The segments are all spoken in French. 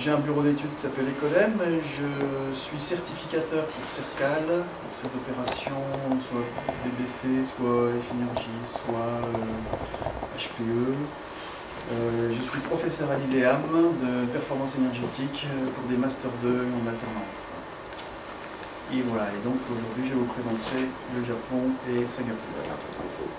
J'ai un bureau d'études qui s'appelle Ecodem. Je suis certificateur pour CERCAL, pour ces opérations, soit BBC, soit Effinergie, soit HPE. Je suis professeur à l'ISEAM de performance énergétique pour des Master 2 en alternance. Et voilà, et donc aujourd'hui je vais vous présenter le Japon et Singapour.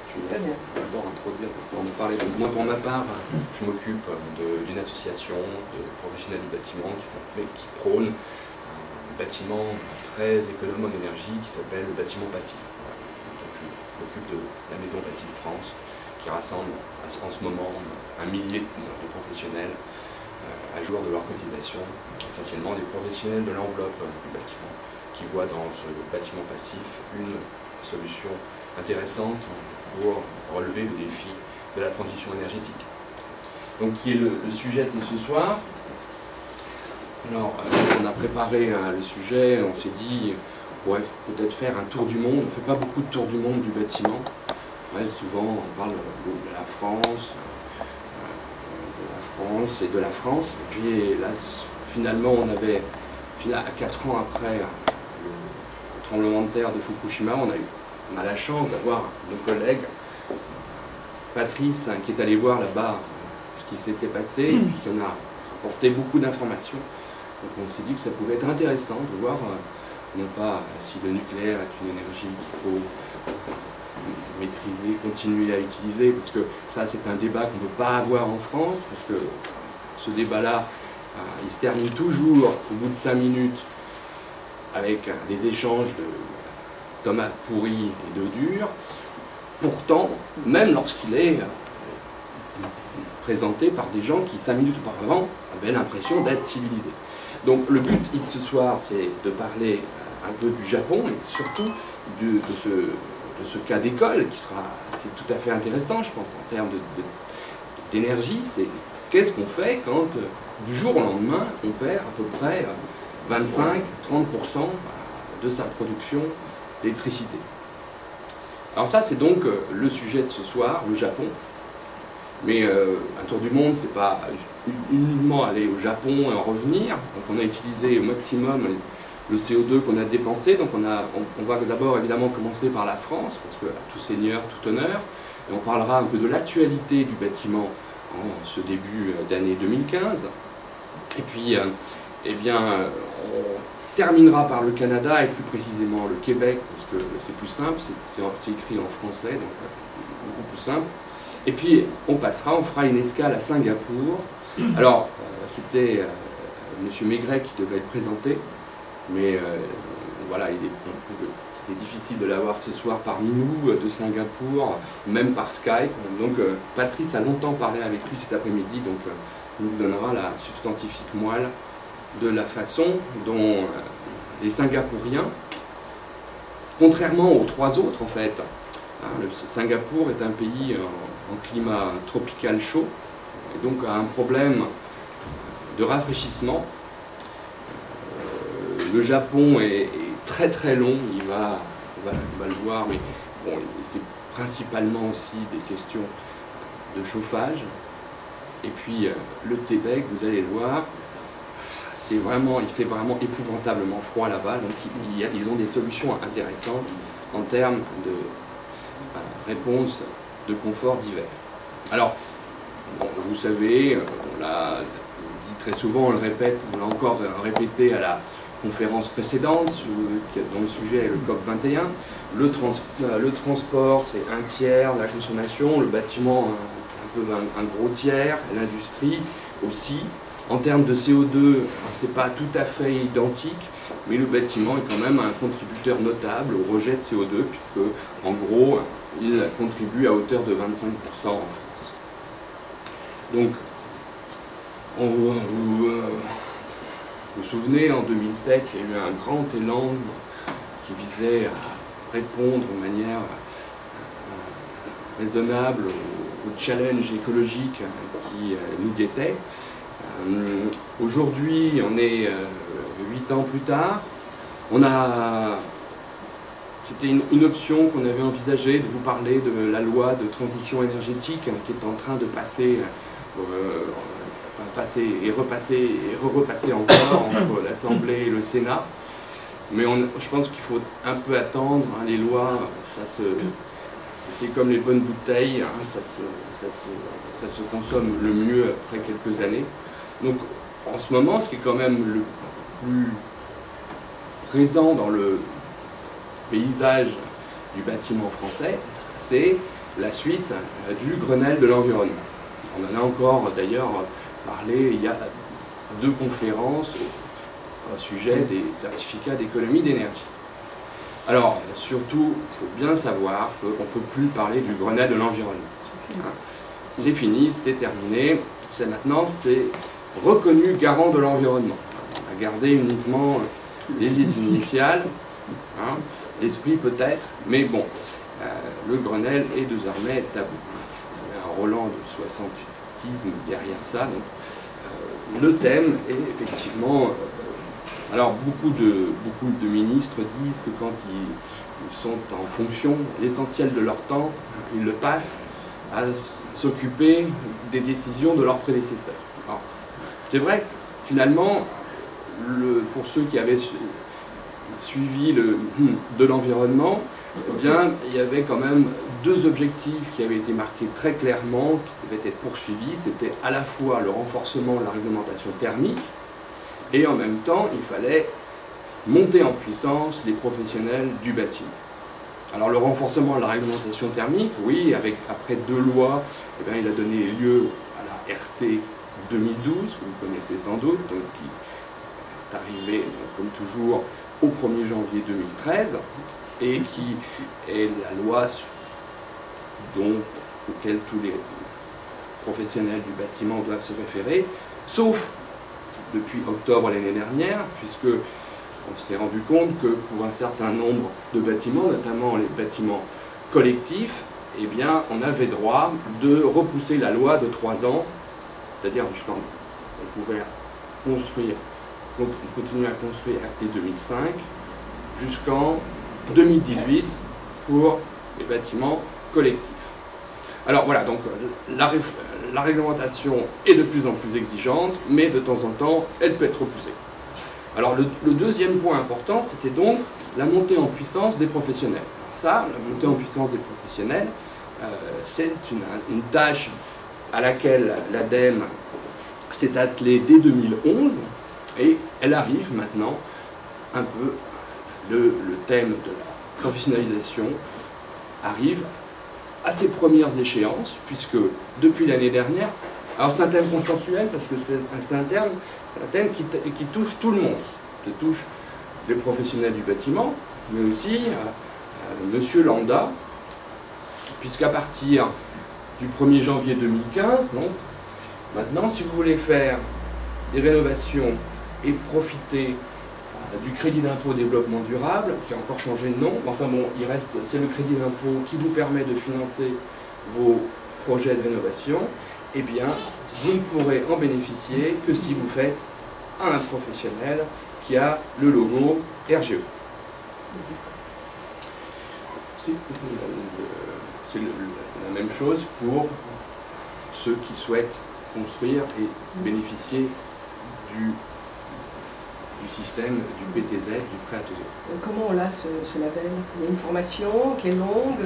Je vais d'abord introduire, pour me parler de moi pour ma part, je m'occupe d'une association de professionnels du bâtiment qui prône un bâtiment très économe en énergie qui s'appelle le bâtiment passif. Donc je m'occupe de la Maison Passive France qui rassemble en ce moment 1 millier de professionnels à jour de leur cotisation, essentiellement des professionnels de l'enveloppe du bâtiment, qui voient dans ce bâtiment passif une solution intéressante pour relever le défi de la transition énergétique. Donc, qui est le sujet de ce soir. Alors, on a préparé le sujet, on s'est dit, ouais, peut-être faire un tour du monde. On ne fait pas beaucoup de tours du monde du bâtiment. Ouais, souvent, on parle de la France et de la France. Et puis là, finalement, on avait, à 4 ans après le tremblement de terre de Fukushima, on a la chance d'avoir nos collègues, Patrice, qui est allé voir là-bas ce qui s'était passé, et puis qui en a apporté beaucoup d'informations. Donc on s'est dit que ça pouvait être intéressant de voir, non pas si le nucléaire est une énergie qu'il faut maîtriser, continuer à utiliser, parce que ça c'est un débat qu'on ne peut pas avoir en France, parce que ce débat-là, il se termine toujours au bout de 5 minutes avec des échanges de tomates pourries et d'eau dure. Pourtant, même lorsqu'il est présenté par des gens qui 5 minutes auparavant avaient l'impression d'être civilisés. Donc le but ce soir, c'est de parler un peu du Japon et surtout de ce cas d'école qui est tout à fait intéressant, je pense, en termes d'énergie. C'est qu'est-ce qu'on fait quand du jour au lendemain on perd à peu près 25-30% de sa production d'électricité. Alors ça, c'est donc le sujet de ce soir, le Japon. Mais un tour du monde, c'est pas uniquement aller au Japon et en revenir. Donc on a utilisé au maximum le CO2 qu'on a dépensé. Donc on va d'abord évidemment commencer par la France, parce que tout seigneur, tout honneur. Et on parlera un peu de l'actualité du bâtiment en ce début d'année 2015. Et puis, eh bien, on terminera par le Canada et plus précisément le Québec, parce que c'est plus simple, c'est écrit en français, donc beaucoup plus simple. Et puis on fera une escale à Singapour. Alors, c'était M. Maigret qui devait le présenter, mais voilà, c'était difficile de l'avoir ce soir parmi nous, de Singapour, même par Skype. Donc Patrice a longtemps parlé avec lui cet après-midi, donc il nous donnera la substantifique moelle de la façon dont les Singapouriens, contrairement aux 3 autres en fait, Singapour est un pays en climat tropical chaud, et donc a un problème de rafraîchissement. Le Japon est très très long, on va le voir, mais bon, c'est principalement aussi des questions de chauffage. Et puis le Québec, vous allez le voir, il fait vraiment épouvantablement froid là-bas, donc ils ont des solutions intéressantes en termes de réponse de confort d'hiver. Alors, bon, vous savez, on l'a dit très souvent, on le répète, on l'a encore répété à la conférence précédente, dont le sujet est le COP21. Le transport, c'est 1/3 de la consommation, le bâtiment, un peu un gros tiers, l'industrie aussi. En termes de CO2, c'est pas tout à fait identique, mais le bâtiment est quand même un contributeur notable au rejet de CO2, puisque, en gros, il contribue à hauteur de 25% en France. Donc, vous vous souvenez, en 2007, il y a eu un grand élan qui visait à répondre de manière raisonnable au challenge écologique qui nous guettait. Aujourd'hui, on est 8 ans plus tard. C'était une option qu'on avait envisagée de vous parler de la loi de transition énergétique qui est en train de passer passer et repasser et repasser encore entre l'Assemblée et le Sénat. Mais je pense qu'il faut un peu attendre, hein, les lois, c'est comme les bonnes bouteilles, hein, ça se consomme le mieux après quelques années. Donc en ce moment, ce qui est quand même le plus présent dans le paysage du bâtiment français, c'est la suite du Grenelle de l'environnement. On en a encore d'ailleurs parlé il y a 2 conférences au sujet des certificats d'économie d'énergie. Alors, surtout, il faut bien savoir qu'on ne peut plus parler du Grenelle de l'environnement. C'est fini, c'est terminé. Maintenant, c'est reconnu garant de l'environnement. On a gardé uniquement les initiales, hein, l'esprit peut-être, mais bon, le Grenelle est désormais tabou. Il y a un Roland de 68isme derrière ça. Donc, le thème est effectivement... alors beaucoup de ministres disent que quand ils sont en fonction, l'essentiel de leur temps, ils le passent à s'occuper des décisions de leurs prédécesseurs. C'est vrai, finalement, pour ceux qui avaient suivi de l'environnement, eh bien, il y avait quand même 2 objectifs qui avaient été marqués très clairement, qui devaient être poursuivis. C'était à la fois le renforcement de la réglementation thermique, et en même temps, il fallait monter en puissance les professionnels du bâtiment. Alors le renforcement de la réglementation thermique, oui, après 2 lois, eh bien, il a donné lieu à la RT 2012, que vous connaissez sans doute, donc qui est arrivée, comme toujours, au 1er janvier 2013, et qui est la loi auquel tous les professionnels du bâtiment doivent se référer, sauf depuis octobre l'année dernière, puisque on s'est rendu compte que pour un certain nombre de bâtiments, notamment les bâtiments collectifs, eh bien, on avait droit de repousser la loi de 3 ans, c'est-à-dire jusqu'en on pouvait continuer à construire RT 2005 jusqu'en 2018 pour les bâtiments collectifs. Alors voilà, donc la réglementation est de plus en plus exigeante, mais de temps en temps, elle peut être repoussée. Alors le deuxième point important, c'était donc la montée en puissance des professionnels. Alors ça, la montée en puissance des professionnels, c'est une tâche à laquelle l'ADEME s'est attelée dès 2011, et elle arrive maintenant un peu, le thème de la professionnalisation arrive à ses premières échéances, puisque depuis l'année dernière, alors c'est un thème consensuel parce que c'est un thème qui touche tout le monde, qui touche les professionnels du bâtiment, mais aussi monsieur lambda, puisqu'à partir du 1er janvier 2015, donc, maintenant, si vous voulez faire des rénovations et profiter du crédit d'impôt développement durable, qui a encore changé de nom, enfin bon, c'est le crédit d'impôt qui vous permet de financer vos projets de rénovation, eh bien, vous ne pourrez en bénéficier que si vous faites un professionnel qui a le logo RGE. C'est la même chose pour ceux qui souhaitent construire et bénéficier du système du BTZ, du prêt à taux zéro. Comment on a ce label? Il y a une formation qui est longue.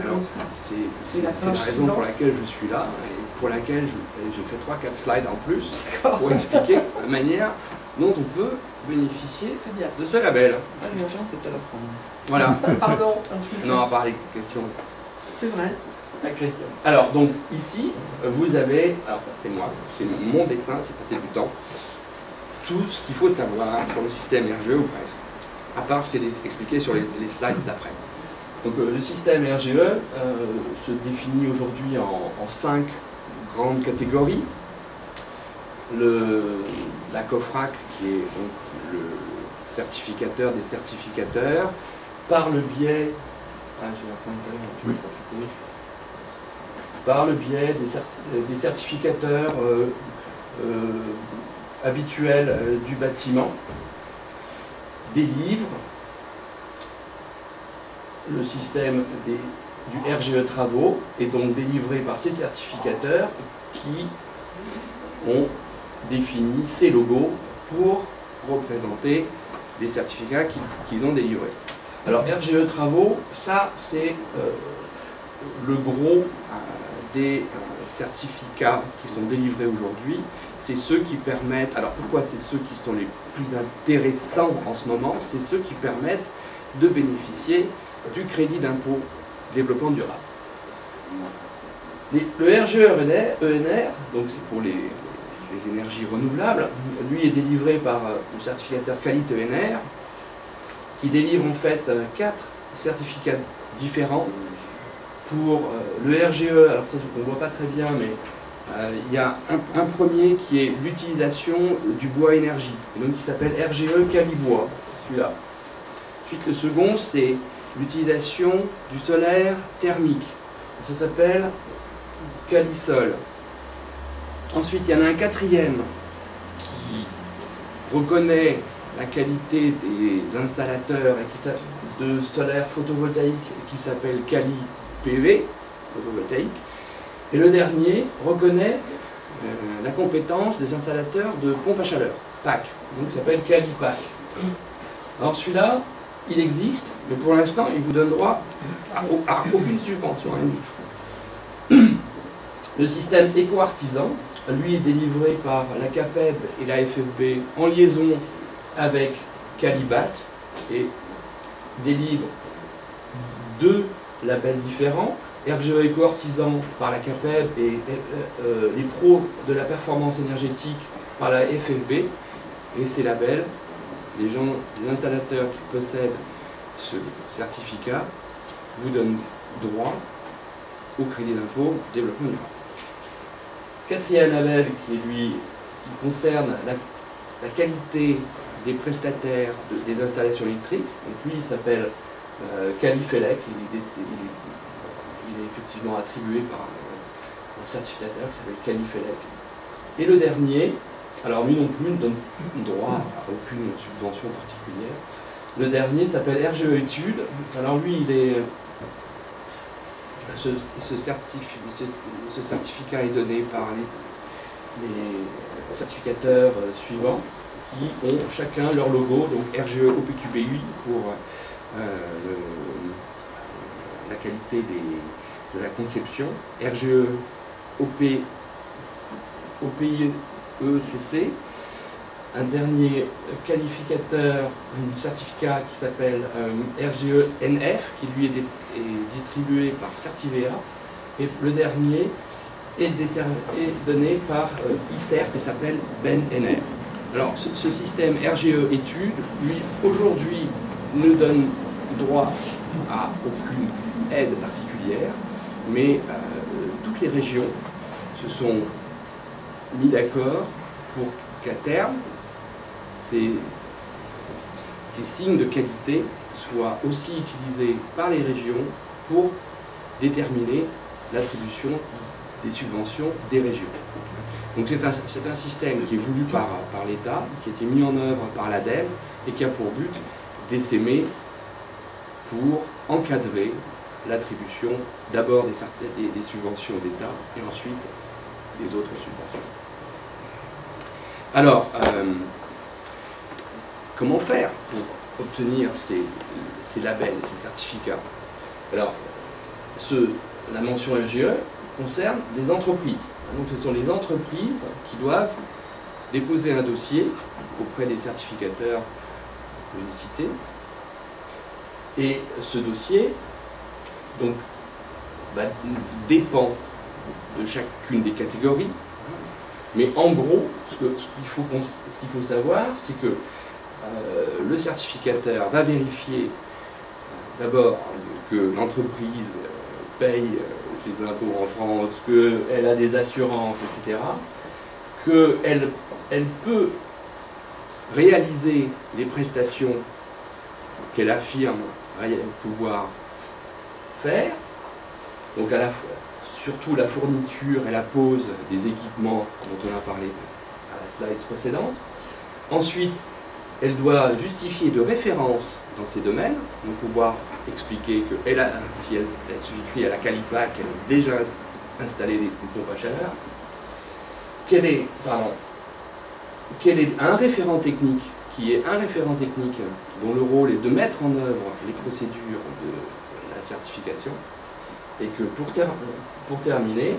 C'est la raison pour laquelle je suis là et pour laquelle j'ai fait 3-4 slides en plus pour expliquer la manière dont on peut bénéficier de ce label. C'était la fin. Voilà. Pardon. Non, à part les questions. C'est vrai. Alors, donc ici, vous avez, alors ça c'est moi, c'est mon dessin, j'ai passé du temps, tout ce qu'il faut savoir sur le système RGE ou presque, à part ce qui est expliqué sur les slides d'après. Donc le système RGE se définit aujourd'hui en 5 grandes catégories. La COFRAC, qui est donc le certificateur des certificateurs, par le biais... par le biais des certificateurs habituels du bâtiment, délivre le système du RGE Travaux, est donc délivré par ces certificateurs qui ont défini ces logos pour représenter les certificats qu'ils ont délivrés. Alors RGE Travaux, ça c'est le gros des certificats qui sont délivrés aujourd'hui. C'est ceux qui permettent, alors pourquoi c'est ceux qui sont les plus intéressants en ce moment? C'est ceux qui permettent de bénéficier du crédit d'impôt développement durable. Le RGE ENR, donc c'est pour les énergies renouvelables, lui est délivré par le certificateur Qualité ENR, qui délivre en fait 4 certificats différents. Pour le RGE, alors ça on ne voit pas très bien, mais il y a un premier qui est l'utilisation du bois énergie, et donc qui s'appelle RGE Calibois, celui-là. Ensuite le second c'est l'utilisation du solaire thermique, ça s'appelle Calisol. Ensuite il y en a un quatrième qui reconnaît la qualité des installateurs et de solaire photovoltaïque qui s'appelle Cali PV, photovoltaïque, et le dernier reconnaît la compétence des installateurs de pompes à chaleur, PAC, donc ça s'appelle Cali-PAC. Alors celui-là, il existe, mais pour l'instant, il vous donne droit à aucune subvention, rien du tout. Le système éco-artisan, lui, est délivré par la CAPEB et la FFB en liaison avec Calibat et délivre 2 labels différents, RGE Éco-Artisan par la CAPEB et les pros de la performance énergétique par la FFB. Et ces labels, les installateurs qui possèdent ce certificat vous donnent droit au crédit d'impôt développement durable. Quatrième label qui concerne la qualité des prestataires des installations électriques. Donc lui il s'appelle Califelec, il est effectivement attribué par un certificateur qui s'appelle Califelec. Et le dernier, alors lui non plus ne donne droit à aucune subvention particulière. Le dernier s'appelle RGE Études. Alors lui, ce certificat est donné par les certificateurs suivants qui ont chacun leur logo, donc RGE OPQBUI pour la qualité de la conception, RGE OPIECC, un dernier qualificateur, un certificat qui s'appelle RGE NF, qui lui est distribué par Certivea, et le dernier est donné par ICERT et s'appelle BenNR. Alors ce système RGE études, lui, aujourd'hui, ne donne droit à aucune aide particulière, mais toutes les régions se sont mis d'accord pour qu'à terme, ces signes de qualité soient aussi utilisés par les régions pour déterminer l'attribution des subventions des régions. Donc c'est un système qui est voulu par l'État, qui a été mis en œuvre par l'ADEME et qui a pour but d'essaimer pour encadrer l'attribution d'abord des subventions d'État et ensuite des autres subventions. Alors, comment faire pour obtenir ces labels, ces certificats? Alors, la mention RGE concerne des entreprises. Donc ce sont les entreprises qui doivent déposer un dossier auprès des certificateurs que j'ai cités. Et ce dossier donc, dépend de chacune des catégories. Mais en gros, ce qu'il faut savoir, c'est que le certificateur va vérifier d'abord que l'entreprise paye ses impôts en France, qu'elle a des assurances, etc., qu'elle peut réaliser les prestations qu'elle affirme pouvoir faire, donc surtout la fourniture et la pose des équipements dont on a parlé à la slide précédente. Ensuite, elle doit justifier de référence dans ces domaines, donc pouvoir expliquer que si elle souscrit à la Calipac, elle a déjà installé des pompes à chaleur, qu'elle est quel est un référent technique qui est un référent technique dont le rôle est de mettre en œuvre les procédures de la certification, et que pour terminer,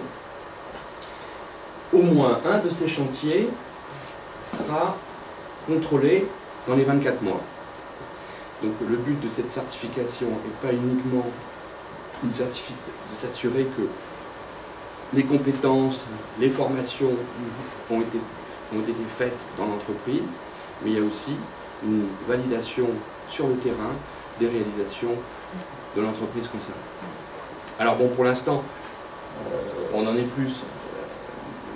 au moins un de ces chantiers sera contrôlé dans les 24 mois. Donc le but de cette certification n'est pas uniquement de s'assurer que les compétences, les formations ont été faites dans l'entreprise, mais il y a aussi une validation sur le terrain des réalisations de l'entreprise concernée. Alors bon, pour l'instant, on en est plus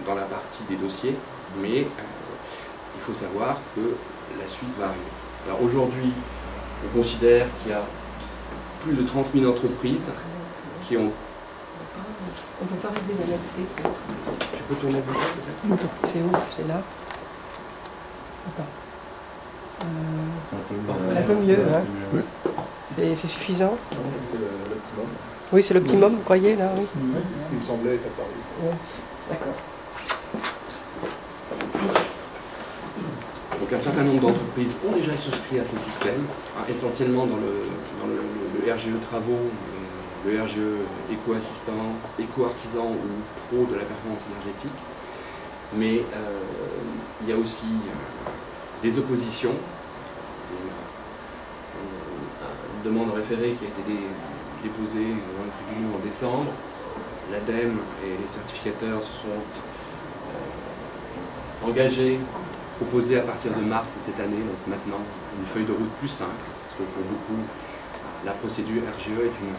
dans la partie des dossiers, mais il faut savoir que la suite va arriver. Alors aujourd'hui, on considère qu'il y a plus de 30 000 entreprises qui ont... On ne peut pas régler la netteté peut-être. Tu peux tourner le bouton peut-être? C'est où? C'est là? Attends. C'est un peu mieux, hein? C'est suffisant? C'est l'optimum. Oui, c'est l'optimum, vous croyez, là? Oui. Il me semblait être apparu. Ouais. D'accord. Donc un certain nombre d'entreprises ont déjà souscrit à ce système, hein, essentiellement dans le RGE travaux, le RGE éco-assistant, éco-artisan ou pro de la performance énergétique. Mais il y a aussi des oppositions, une demande référée qui a été déposée dans le tribunal en décembre. L'ADEME et les certificateurs se sont engagés, proposés à partir de mars de cette année, donc maintenant une feuille de route plus simple, parce que pour beaucoup, la procédure RGE est une,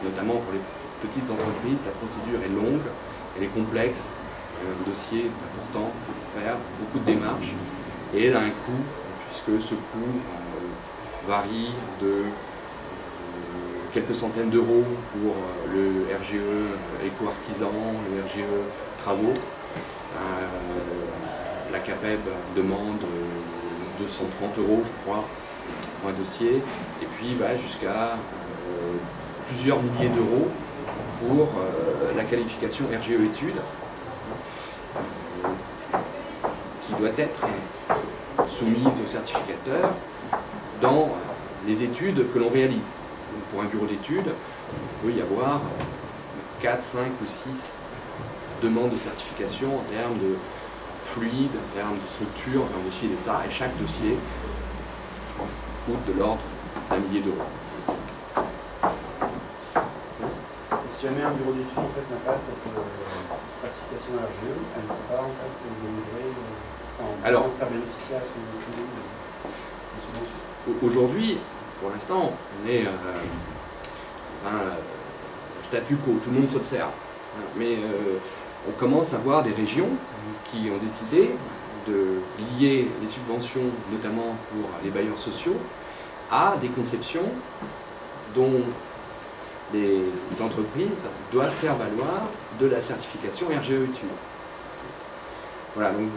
notamment pour les petites entreprises, la procédure est longue, elle est complexe, un dossier important pour faire beaucoup de démarches, et elle a un coût, puisque ce coût varie de quelques centaines d'euros pour le RGE éco-artisan, le RGE travaux. La CAPEB demande 230 euros, je crois, pour un dossier, et puis va jusqu'à plusieurs milliers d'euros pour la qualification RGE études, qui doit être soumise au certificateur dans les études que l'on réalise. Donc pour un bureau d'études, il peut y avoir 4, 5 ou 6 demandes de certification en termes de fluide, en termes de structure, en termes de ci et de ça, et chaque dossier coûte de l'ordre d'un millier d'euros. Si jamais un bureau d'études en fait, n'a pas cette certification RGE, elle ne peut pas en fait, délivrer, faire bénéficier à son subvention. Aujourd'hui, pour l'instant, on est dans un statu quo, tout le monde s'observe. Mais on commence à voir des régions qui ont décidé de lier les subventions, notamment pour les bailleurs sociaux, à des conceptions dont les entreprises doivent faire valoir de la certification RGE études. Voilà, donc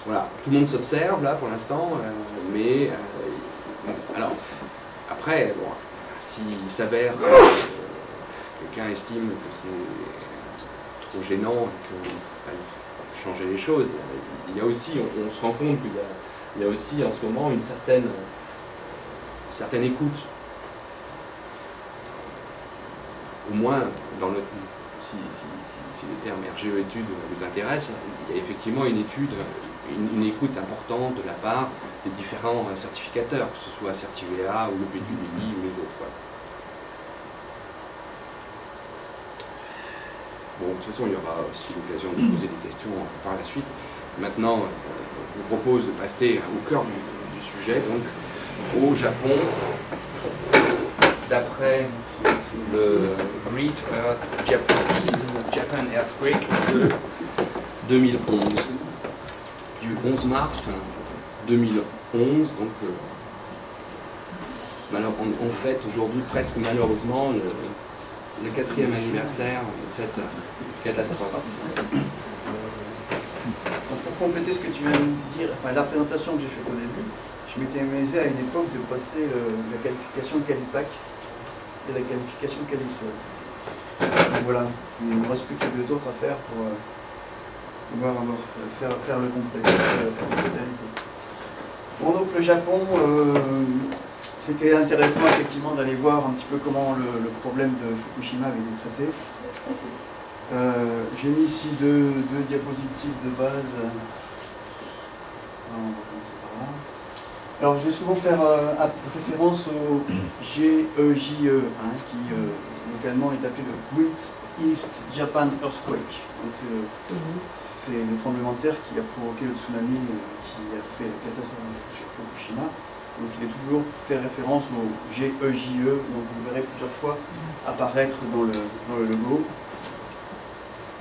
voilà, tout le monde s'observe là pour l'instant, mais alors après, bon, s'il s'avère que quelqu'un estime que c'est trop gênant et qu'il faut changer les choses, il y a aussi, on se rend compte qu'il y a aussi en ce moment une certaine écoute. Au moins, si le terme RGE études vous intéresse, il y a effectivement une écoute importante de la part des différents certificateurs, que ce soit Certivea ou le PDUI ou les autres. Voilà. Bon, de toute façon, il y aura aussi l'occasion de poser des questions par la suite. Maintenant, je vous propose de passer au cœur du sujet, donc au Japon. D'après le Great East Japan Earthquake de 2011, du 11 mars 2011, donc on fête aujourd'hui presque malheureusement le 4e anniversaire de cette catastrophe. Pour compléter ce que tu viens de dire, enfin la présentation que j'ai faite au début, je m'étais amusé à une époque de passer la qualification Qualipac et la qualification Qualisol. Donc voilà, il ne me reste plus que 2 autres à faire pour faire le complexe, la totalité. Bon, donc le Japon, c'était intéressant effectivement d'aller voir un petit peu comment le problème de Fukushima avait été traité. J'ai mis ici deux diapositives de base. On va commencer par là. Alors je vais souvent faire référence au GEJE, qui localement est appelé le Great East Japan Earthquake. Donc c'est le tremblement de terre qui a provoqué le tsunami qui a fait la catastrophe de Fukushima. Donc il est toujours fait référence au GEJE, donc vous le verrez plusieurs fois apparaître dans le logo.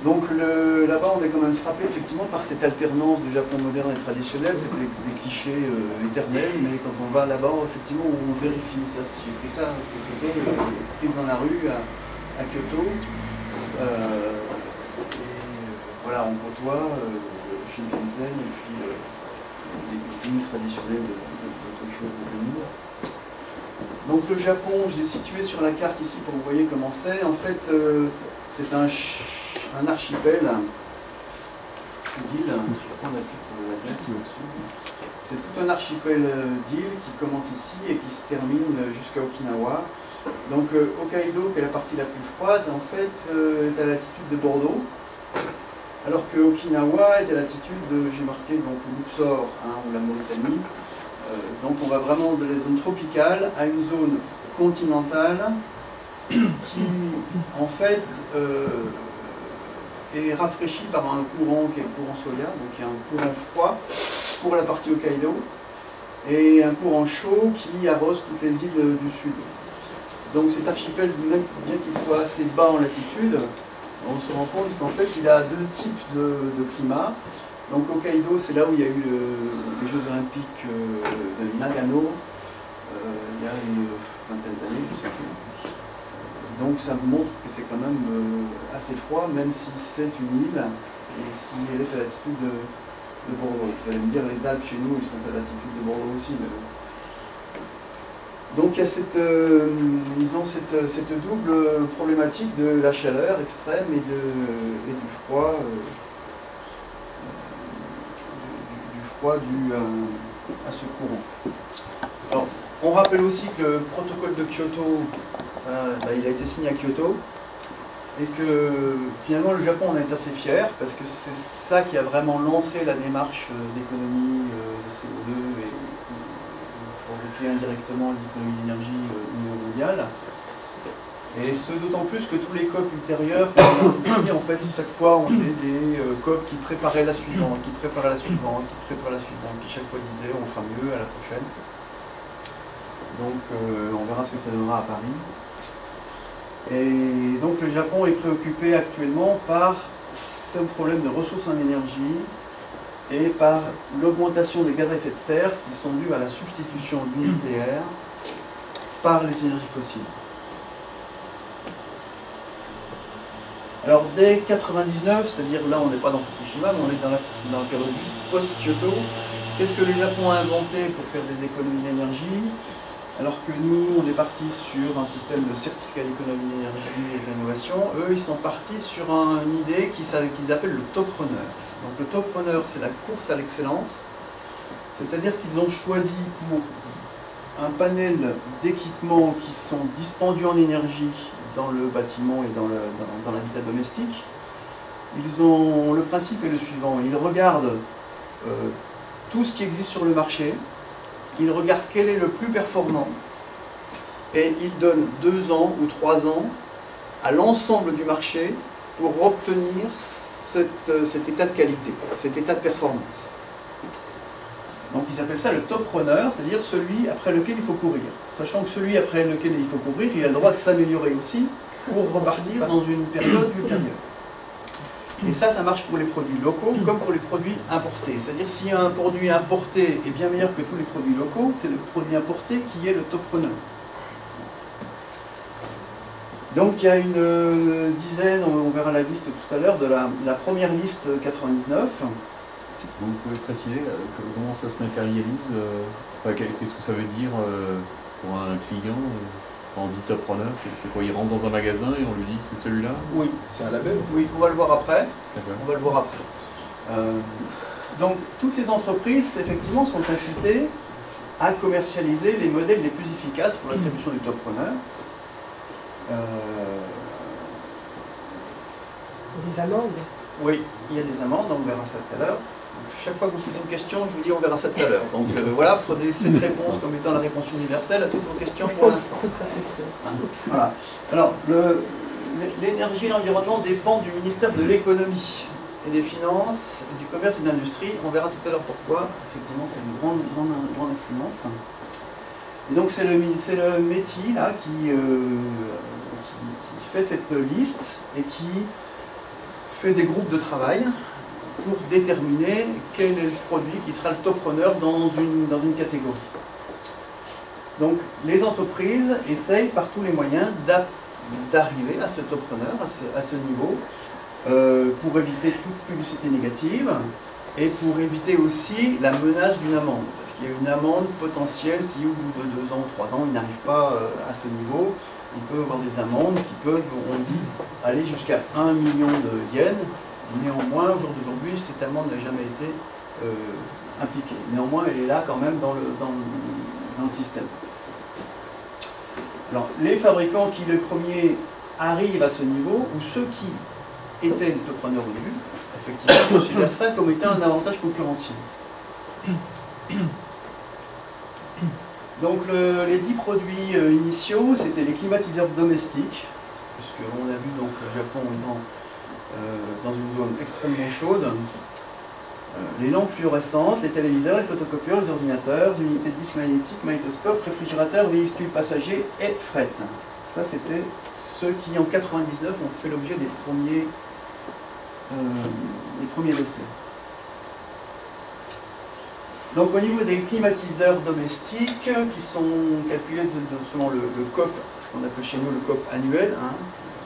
Donc là-bas on est quand même frappé effectivement par cette alternance du Japon moderne et traditionnel. C'était des clichés éternels, mais quand on va là-bas effectivement on vérifie. J'ai pris ça, ces photos prises dans la rue à Kyoto. Voilà, on côtoie le Shinkansen et puis les lignes traditionnelles de Tokyo et de Donc le Japon, je l'ai situé sur la carte ici pour que vous voyez comment c'est. En fait, c'est un archipel d'îles. Je vais prendre la petite pour le laser qui est au-dessus. C'est tout un archipel d'îles qui commence ici et qui se termine jusqu'à Okinawa. Donc Hokkaido, qui est la partie la plus froide, en fait, est à l'altitude de Bordeaux. Alors que Okinawa est à l'altitude de, j'ai marqué, donc Luxor, ou la Mauritanie. Donc on va vraiment de la zone tropicale à une zone continentale qui, en fait, est rafraîchie par un courant qui est le courant Soya, donc il y a un courant froid pour la partie Hokkaido, et un courant chaud qui arrose toutes les îles du sud. Donc cet archipel, même bien qu'il soit assez bas en latitude, on se rend compte qu'en fait il a deux types de climat. Donc Hokkaido, c'est là où il y a eu les Jeux Olympiques de Nagano, il y a une vingtaine d'années, je sais plus. Donc ça montre que c'est quand même assez froid, même si c'est une île, et si elle est à l'altitude de Bordeaux. Vous allez me dire, les Alpes chez nous, ils sont à l'altitude de Bordeaux aussi. Mais... Donc il y a cette double problématique de la chaleur extrême et du froid. Dû à ce courant. Alors, on rappelle aussi que le protocole de Kyoto, il a été signé à Kyoto, et que finalement le Japon en est assez fier, parce que c'est ça qui a vraiment lancé la démarche d'économie de CO2 et provoqué indirectement les économies d'énergie au niveau mondial. Et ce d'autant plus que tous les COP ultérieurs ici, en fait, chaque fois ont été des COP qui préparaient la suivante, qui préparaient la suivante, qui préparaient la suivante, qui chaque fois disaient on fera mieux à la prochaine. Donc on verra ce que ça donnera à Paris. Et donc le Japon est préoccupé actuellement par ce problème de ressources en énergie et par l'augmentation des gaz à effet de serre qui sont dus à la substitution du nucléaire par les énergies fossiles. Alors dès 99, c'est-à-dire là on n'est pas dans Fukushima, mais on est dans la période juste post-Kyoto, qu'est-ce que le Japon a inventé pour faire des économies d'énergie? Alors que nous, on est parti sur un système de certificat d'économie d'énergie et de rénovation, eux ils sont partis sur une idée qu'ils appellent le top runner. Donc le top runner, c'est la course à l'excellence, c'est-à-dire qu'ils ont choisi pour un panel d'équipements qui sont dispendieux en énergie dans le bâtiment et dans l'habitat domestique. Le principe est le suivant, ils regardent tout ce qui existe sur le marché, ils regardent quel est le plus performant, et ils donnent 2 ans ou 3 ans à l'ensemble du marché pour obtenir cet état de qualité, cet état de performance. Donc ils appellent ça le top runner, c'est-à-dire celui après lequel il faut courir. Sachant que celui après lequel il faut courir, il a le droit de s'améliorer aussi pour repartir dans une période ultérieure. Et ça marche pour les produits locaux comme pour les produits importés. C'est-à-dire si un produit importé est bien meilleur que tous les produits locaux, c'est le produit importé qui est le top runner. Donc il y a une dizaine, on verra la liste tout à l'heure, de la première liste 99. Vous pouvez préciser comment ça se matérialise, qu'est-ce que ça veut dire pour un client quand on dit top runner, c'est quoi? Il rentre dans un magasin et on lui dit c'est celui-là? Oui. C'est un label? Oui, on va le voir après. D'accord. On va le voir après. Donc toutes les entreprises, effectivement, sont incitées à commercialiser les modèles les plus efficaces pour l'attribution du top runner. Des amendes. Oui, il y a des amendes, on verra ça tout à l'heure. Chaque fois que vous posez une question, je vous dis on verra ça tout à l'heure. Donc voilà, prenez cette réponse comme étant la réponse universelle à toutes vos questions pour l'instant. Voilà. Alors, l'énergie et l'environnement dépendent du ministère de l'économie et des finances, et du commerce et de l'industrie. On verra tout à l'heure pourquoi. Effectivement, c'est une grande influence. Et donc c'est le métier là qui fait cette liste et qui fait des groupes de travail pour déterminer quel est le produit qui sera le top runner dans une catégorie. Donc les entreprises essayent par tous les moyens d'arriver à ce top runner, à ce niveau, pour éviter toute publicité négative et pour éviter aussi la menace d'une amende. Parce qu'il y a une amende potentielle si au bout de 2 ans ou 3 ans, ils n'arrivent pas à ce niveau. Il peut y avoir des amendes qui peuvent, on dit, aller jusqu'à 1 million de yens. Néanmoins, au jour d'aujourd'hui, cette amende n'a jamais été impliquée. Néanmoins, elle est là quand même dans le système. Alors, les fabricants qui, les premiers, arrivent à ce niveau, ou ceux qui étaient le top runner au début, effectivement, considèrent ça comme étant un avantage concurrentiel. Donc, les 10 produits initiaux, c'était les climatiseurs domestiques, puisqu'on a vu donc le Japon dans une zone extrêmement chaude, les lampes fluorescentes, les téléviseurs, les photocopieurs, les ordinateurs, les unités de disques magnétiques, magnétoscopes, réfrigérateurs, véhicules passagers et fret. Ça, c'était ceux qui, en 99, ont fait l'objet des premiers essais. Donc au niveau des climatiseurs domestiques, qui sont calculés selon le COP, ce qu'on appelle chez nous le COP annuel, hein.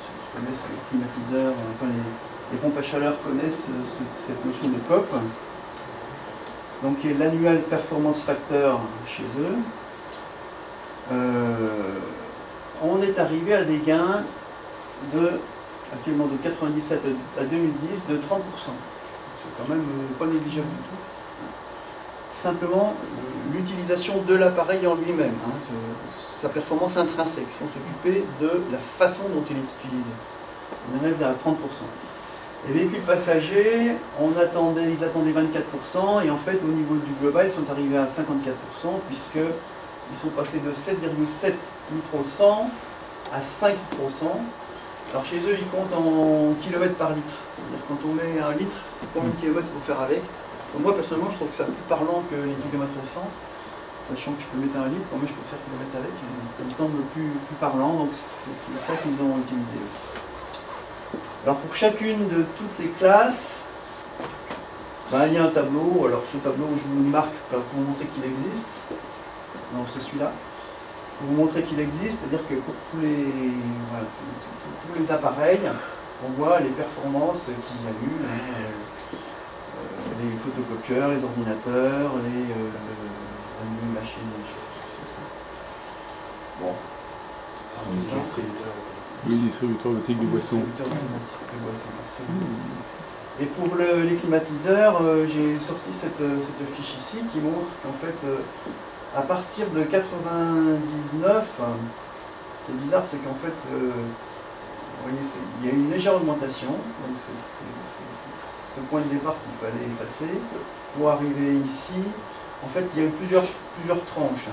Ceux qui connaissent les climatiseurs, enfin les pompes à chaleur connaissent cette notion de COP. Donc il y a l'annual performance factor chez eux. On est arrivé à des gains actuellement de 97 à 2010 de 30%. C'est quand même pas négligeable du tout. Simplement l'utilisation de l'appareil en lui-même, hein, sa performance intrinsèque, sans s'occuper de la façon dont il est utilisé. On arrive à 30%. Les véhicules passagers, ils attendaient 24%, et en fait au niveau du global, ils sont arrivés à 54%, puisqu'ils sont passés de 7,7 litres au 100 à 5 litres au 100. Alors chez eux, ils comptent en kilomètres par litre. C'est-à-dire quand on met 1 litre, combien de kilomètres il faut faire avec? Moi personnellement, je trouve que c'est plus parlant que les kilomètres au 100, sachant que je peux mettre 1 litre, combien je peux faire kilomètres avec, ça me semble plus parlant, donc c'est ça qu'ils ont utilisé. Alors pour chacune de toutes les classes, il y a un tableau. Alors ce tableau, je vous le marque pour vous montrer qu'il existe. Non, c'est celui-là. Pour vous montrer qu'il existe, c'est-à-dire que pour tous les appareils, on voit les performances qu'il y a eu. Les photocopieurs, les ordinateurs, les machines, les choses. Bon. Tout ça, c'est les distributeurs automatiques de boissons. Et pour les climatiseurs, j'ai sorti cette fiche ici qui montre qu'en fait, à partir de 99, ce qui est bizarre, c'est qu'en fait, vous voyez, il y a une légère augmentation. Donc c'est ce point de départ qu'il fallait effacer. Pour arriver ici, en fait, il y a eu plusieurs tranches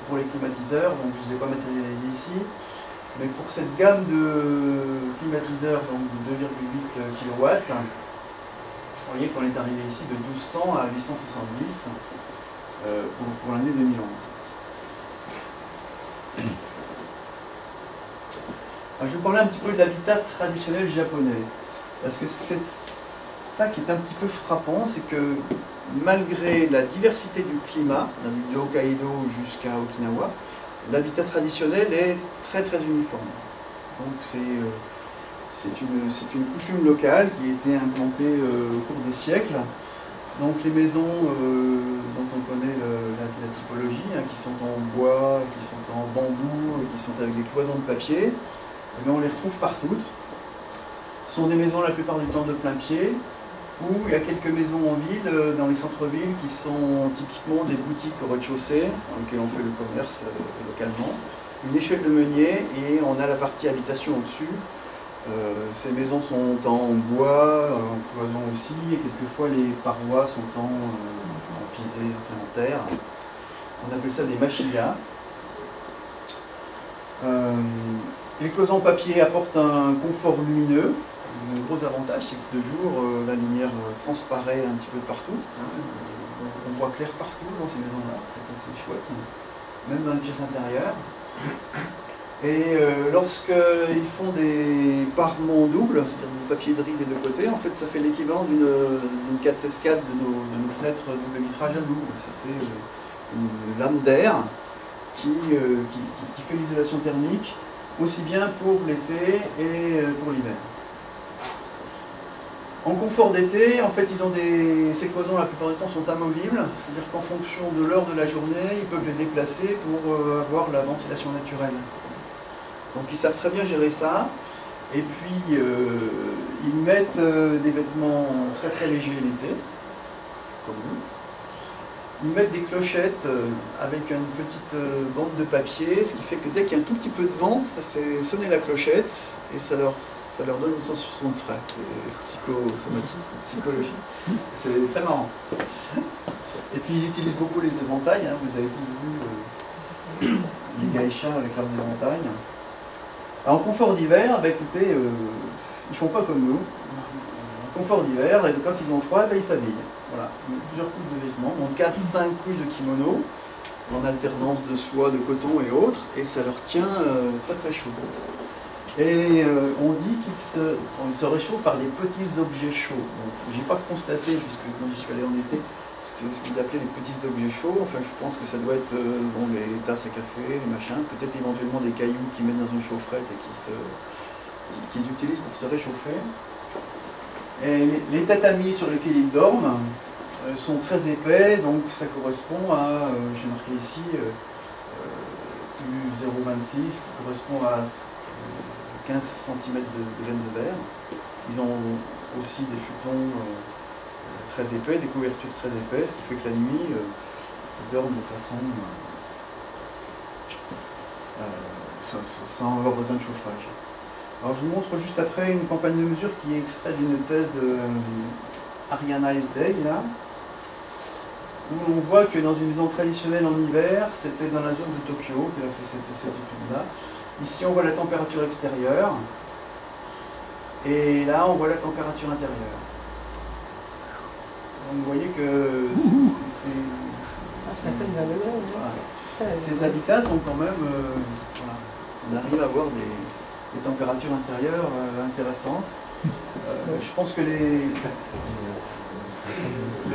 pour les climatiseurs, donc je ne les ai pas matérialisés ici. Mais pour cette gamme de climatiseurs, donc de 2,8 kW, vous voyez qu'on est arrivé ici de 1200 à 870 pour l'année 2011. Alors, je vais parler un petit peu de l'habitat traditionnel japonais, parce que c'est ça qui est un petit peu frappant, c'est que malgré la diversité du climat, de Hokkaido jusqu'à Okinawa, l'habitat traditionnel est très très uniforme. Donc c'est une coutume locale qui a été implantée au cours des siècles. Donc les maisons dont on connaît la typologie, qui sont en bois, qui sont en bambou, qui sont avec des cloisons de papier, on les retrouve partout. Ce sont des maisons la plupart du temps de plein pied, Ou il y a quelques maisons en ville, dans les centres-villes, qui sont typiquement des boutiques au rez-de-chaussée, dans lesquelles on fait le commerce localement. Une échelle de meunier et on a la partie habitation au-dessus. Ces maisons sont en bois, en cloison aussi, et quelquefois les parois sont en pisé, enfin en terre. On appelle ça des machillas. Les cloisons en papier apportent un confort lumineux. Le gros avantage, c'est que de jour, la lumière transparaît un petit peu de partout. On voit clair partout dans ces maisons-là, c'est assez chouette, même dans les pièces intérieures. Et lorsqu'ils font des parements doubles, c'est-à-dire du papier de riz des deux côtés, en fait ça fait l'équivalent d'une 4/16/4 de nos fenêtres double vitrage à double. Ça fait une lame d'air qui fait l'isolation thermique aussi bien pour l'été et pour l'hiver. En confort d'été, en fait, ces cloisons, la plupart du temps, sont amovibles, c'est-à-dire qu'en fonction de l'heure de la journée, ils peuvent les déplacer pour avoir la ventilation naturelle. Donc ils savent très bien gérer ça, et puis ils mettent des vêtements très très légers l'été, comme nous. Ils mettent des clochettes avec une petite bande de papier, ce qui fait que dès qu'il y a un tout petit peu de vent, ça fait sonner la clochette et ça leur donne une sensation de frais. C'est psychosomatique, psychologique. C'est très marrant. Et puis ils utilisent beaucoup les éventails, hein. Vous avez tous vu les geishas avec leurs éventails. Alors, en confort d'hiver, écoutez, ils font pas comme nous. En confort d'hiver, quand ils ont froid, ils s'habillent. Voilà, plusieurs couches de vêtements, donc 4-5 couches de kimono, en alternance de soie, de coton et autres, et ça leur tient très très chaud. Et on dit qu'ils se réchauffent par des petits objets chauds. Je n'ai pas constaté, puisque quand j'y suis allé en été, ce qu'ils appelaient les petits objets chauds. Enfin, je pense que ça doit être les tasses à café, les machins, peut-être éventuellement des cailloux qu'ils mettent dans une chaufferette et qu'ils utilisent pour se réchauffer. Et les tatamis sur lesquels ils dorment sont très épais, donc ça correspond à, j'ai marqué ici, U026, qui correspond à 15 cm de laine de verre. Ils ont aussi des futons très épais, des couvertures très épaisses, ce qui fait que la nuit, ils dorment de façon sans avoir besoin de chauffage. Alors je vous montre juste après une campagne de mesure qui est extraite d'une thèse de Ariana Esday, là, où on voit que dans une maison traditionnelle en hiver, c'était dans la zone de Tokyo qu'elle a fait cette étude-là. Ici on voit la température extérieure, et là on voit la température intérieure. Donc vous voyez que ces habitats sont quand même... voilà, on arrive à avoir des températures intérieures intéressantes. Je pense que le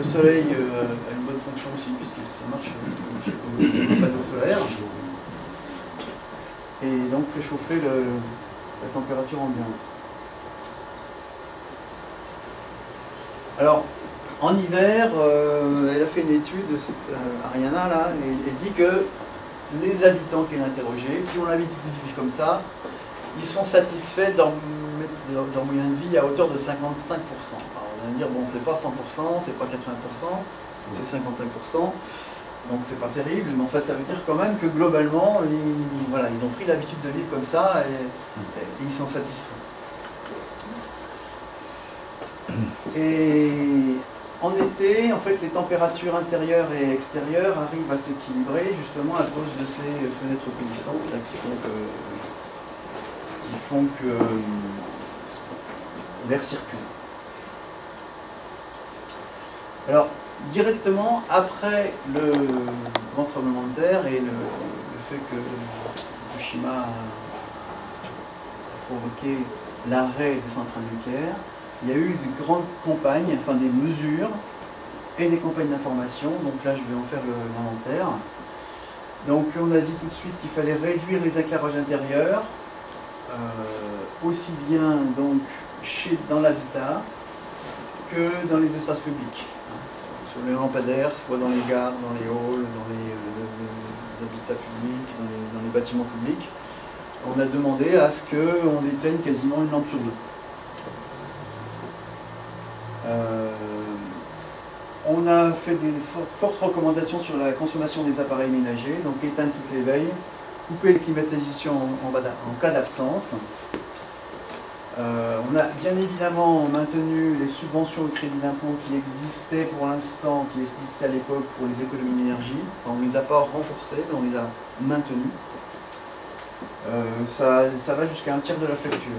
soleil a une bonne fonction aussi, puisque ça marche comme un panneau solaire. Et donc réchauffer la température ambiante. Alors, en hiver, elle a fait une étude, Ariana, là, et elle dit que les habitants qu'elle a interrogés, qui ont l'habitude de vivre comme ça, ils sont satisfaits de leur moyen de vie à hauteur de 55%. Alors on va dire, bon, c'est pas 100%, c'est pas 80%, c'est 55%, donc c'est pas terrible, mais enfin ça veut dire quand même que globalement, ils ont pris l'habitude de vivre comme ça et ils sont satisfaits. Et en été, en fait, les températures intérieures et extérieures arrivent à s'équilibrer justement à cause de ces fenêtres coulissantes là, qui font que l'air circule. Alors, directement après le grand tremblement de terre et le fait que Fukushima a provoqué l'arrêt des centrales nucléaires, il y a eu de grandes campagnes, enfin des mesures et des campagnes d'information. Donc là, je vais en faire l'inventaire. Donc on a dit tout de suite qu'il fallait réduire les éclairages intérieurs, aussi bien donc dans l'habitat que dans les espaces publics. Sur les lampadaires, soit dans les gares, dans les halls, dans les habitats publics, dans les bâtiments publics. On a demandé à ce qu'on éteigne quasiment une lampe sur deux. On a fait des fortes recommandations sur la consommation des appareils ménagers, donc éteindre toutes les veilles, couper les climatisations en cas d'absence. On a bien évidemment maintenu les subventions au crédit d'impôt qui existaient pour l'instant, qui existaient à l'époque pour les économies d'énergie. Enfin, on ne les a pas renforcées, mais on les a maintenues. Ça va jusqu'à un tiers de la facture.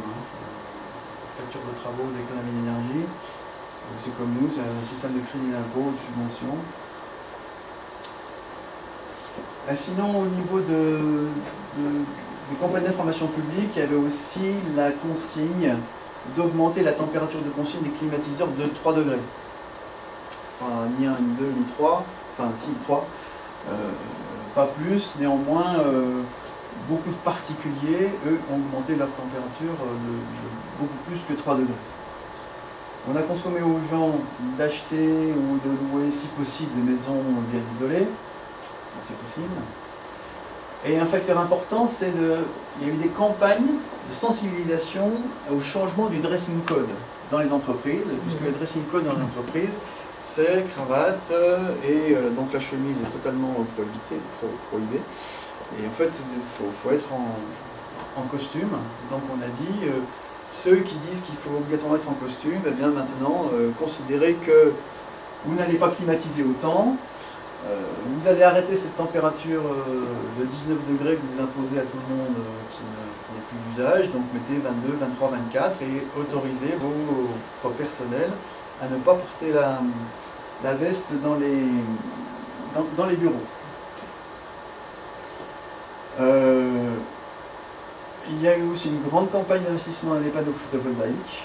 Facture de travaux d'économie d'énergie. C'est comme nous, c'est un système de crédit d'impôt, de subvention. Sinon, au niveau des campagnes d'information publique, il y avait aussi la consigne d'augmenter la température de consigne des climatiseurs de 3 degrés. Enfin, ni 1, ni 2, ni 3. Enfin, si, 3. Pas plus. Néanmoins, beaucoup de particuliers, eux, ont augmenté leur température de beaucoup plus que 3 degrés. On a consommé aux gens d'acheter ou de louer, si possible, des maisons bien isolées. C'est possible. Et un facteur important, c'est il y a eu des campagnes de sensibilisation au changement du dressing code dans les entreprises, puisque le dressing code dans les entreprises, c'est cravate, et donc la chemise est totalement prohibée. Et en fait, il faut être en costume. Donc on a dit, ceux qui disent qu'il faut obligatoirement être en costume, eh bien maintenant, considérez que vous n'allez pas climatiser autant. Vous allez arrêter cette température de 19 degrés que vous imposez à tout le monde qui n'a plus d'usage, donc mettez 22, 23, 24 et autorisez votre personnel à ne pas porter la veste dans les bureaux. Il y a eu aussi une grande campagne d'investissement dans les panneaux photovoltaïques.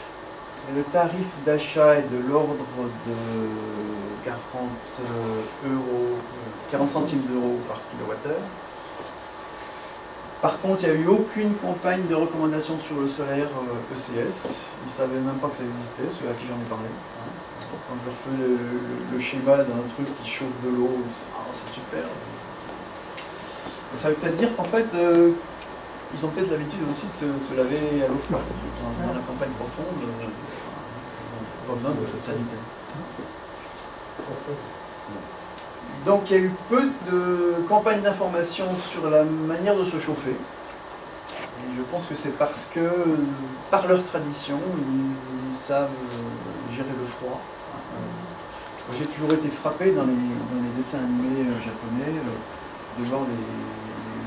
Le tarif d'achat est de l'ordre de 40 centimes d'euros par kilowattheure. Par contre, il n'y a eu aucune campagne de recommandation sur le solaire ECS. Ils ne savaient même pas que ça existait, ceux à qui j'en ai parlé. Quand je leur fais le schéma d'un truc qui chauffe de l'eau, c'est super. Ça veut peut-être dire qu'en fait, ils ont peut-être l'habitude aussi de se laver à l'eau froide. Dans la campagne profonde, ils n'ont pas besoin de chaude sanitaire. Donc il y a eu peu de campagnes d'information sur la manière de se chauffer. Et je pense que c'est parce que, par leur tradition, ils savent gérer le froid. J'ai toujours été frappé dans les dessins animés japonais de voir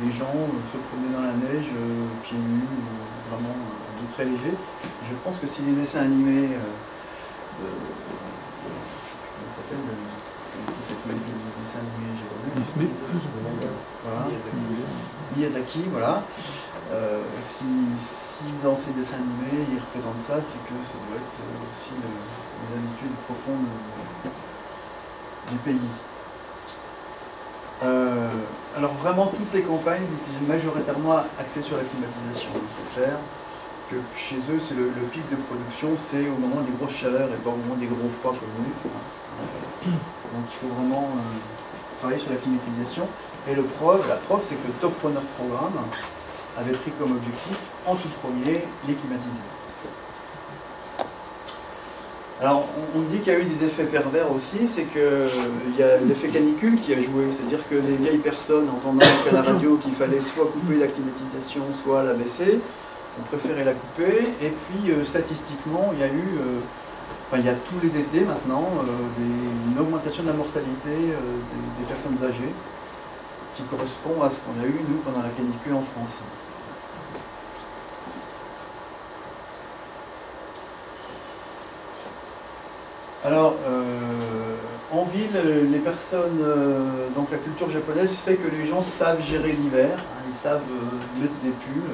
les gens se promener dans la neige, pieds nus, vraiment très léger. Je pense que si les dessins animés comment ça s'appelle qui fait tous les dessins animés japonais, voilà. Miyazaki, voilà. Si dans ces dessins animés ils représentent ça, c'est que ça doit être aussi les habitudes profondes du pays. Alors vraiment toutes les campagnes étaient majoritairement axées sur la climatisation, c'est clair que chez eux c'est le pic de production, c'est au moment des grosses chaleurs et pas au moment des gros froids comme nous. Donc il faut vraiment travailler sur la climatisation. Et la preuve c'est que le Top Runner Programme avait pris comme objectif en tout premier les climatiser. Alors, on dit qu'il y a eu des effets pervers aussi, c'est qu'il y a l'effet canicule qui a joué, c'est-à-dire que les vieilles personnes entendant à la radio qu'il fallait soit couper la climatisation, soit la baisser, ont préféré la couper, et puis statistiquement, il y a eu, il y a tous les étés maintenant, une augmentation de la mortalité des personnes âgées, qui correspond à ce qu'on a eu, nous, pendant la canicule en France. Alors, en ville, les personnes, donc la culture japonaise fait que les gens savent gérer l'hiver, ils savent mettre des pulls,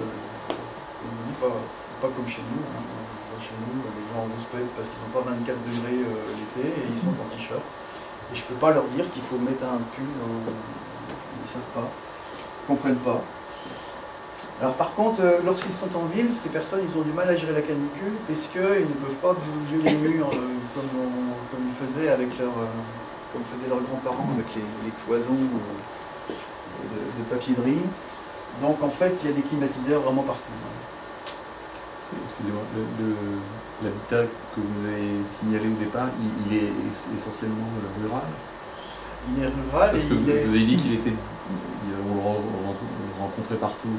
pas comme chez nous. Chez nous, les gens en rouspette parce qu'ils n'ont pas 24 degrés l'été et ils sont en t-shirt. Et je ne peux pas leur dire qu'il faut mettre un pull, ils ne savent pas, ils ne comprennent pas. Alors par contre, lorsqu'ils sont en ville, ces personnes, ils ont du mal à gérer la canicule puisqu'ils ne peuvent pas bouger les murs comme ils faisaient comme faisaient leurs grands-parents avec les cloisons de papier de riz. Donc en fait, il y a des climatiseurs vraiment partout. Excusez-moi, l'habitat que vous avez signalé au départ, il est essentiellement rural? Il est rural Parce et que il vous est... avez dit qu'il était... On le rencontrait partout.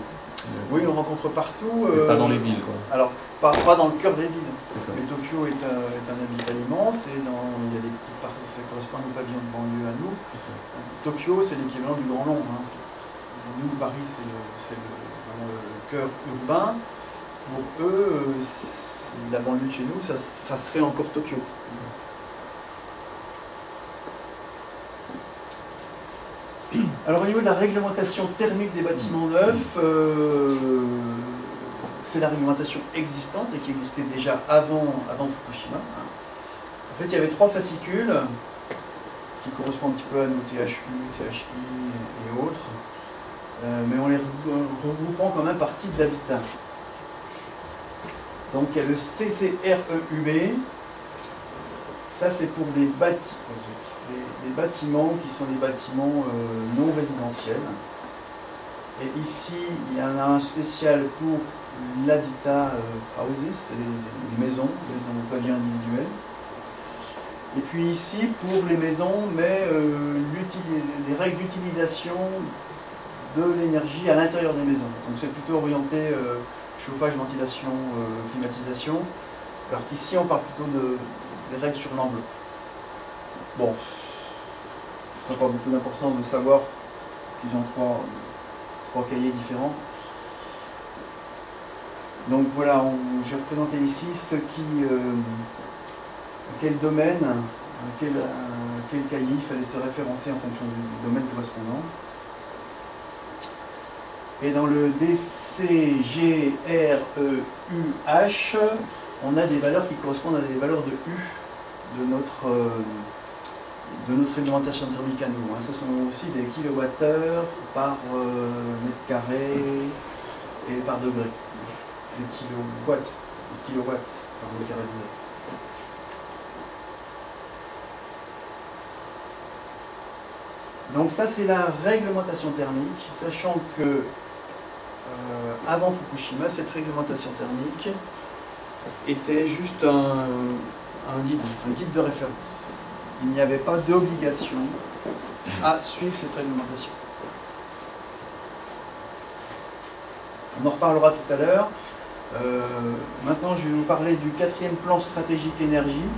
Oui, on le rencontre partout. Mais pas dans les villes, quoi. Alors, pas dans le cœur des villes. D'accord. Mais Tokyo est un habitat immense et il y a des petites parties, ça correspond à nos pavillons de banlieue à nous. Tokyo, c'est l'équivalent du Grand Londres. Hein. Nous, Paris, c'est vraiment le cœur urbain. Pour eux, la banlieue de chez nous, ça serait encore Tokyo. Alors au niveau de la réglementation thermique des bâtiments neufs, c'est la réglementation existante et qui existait déjà avant Fukushima. En fait, il y avait 3 fascicules qui correspondent un petit peu à nos THU, THI et autres, mais en les regroupant quand même par type d'habitat. Donc il y a le CCREUB, ça c'est pour des bâtiments qui sont des bâtiments non résidentiels. Et ici, il y en a un spécial pour l'habitat houses, c'est les maisons pavillons individuels. Et puis ici, pour les maisons, mais les règles d'utilisation de l'énergie à l'intérieur des maisons. Donc c'est plutôt orienté chauffage, ventilation, climatisation, alors qu'ici on parle plutôt des règles sur l'enveloppe. Bon, ça n'a pas beaucoup d'importance de savoir qu'ils ont trois cahiers différents. Donc voilà, j'ai représenté ici quel domaine, quel cahier il fallait se référencer en fonction du domaine correspondant. Et dans le DCGREUH, on a des valeurs qui correspondent à des valeurs de U de notre réglementation thermique à nous. Ce sont aussi des kilowattheures par mètre carré et par degré. Des kilowatts par mètre carré degré. Donc ça c'est la réglementation thermique, sachant que avant Fukushima, cette réglementation thermique était juste un guide de référence. Il n'y avait pas d'obligation à suivre cette réglementation. On en reparlera tout à l'heure. Maintenant, je vais vous parler du 4e plan stratégique énergie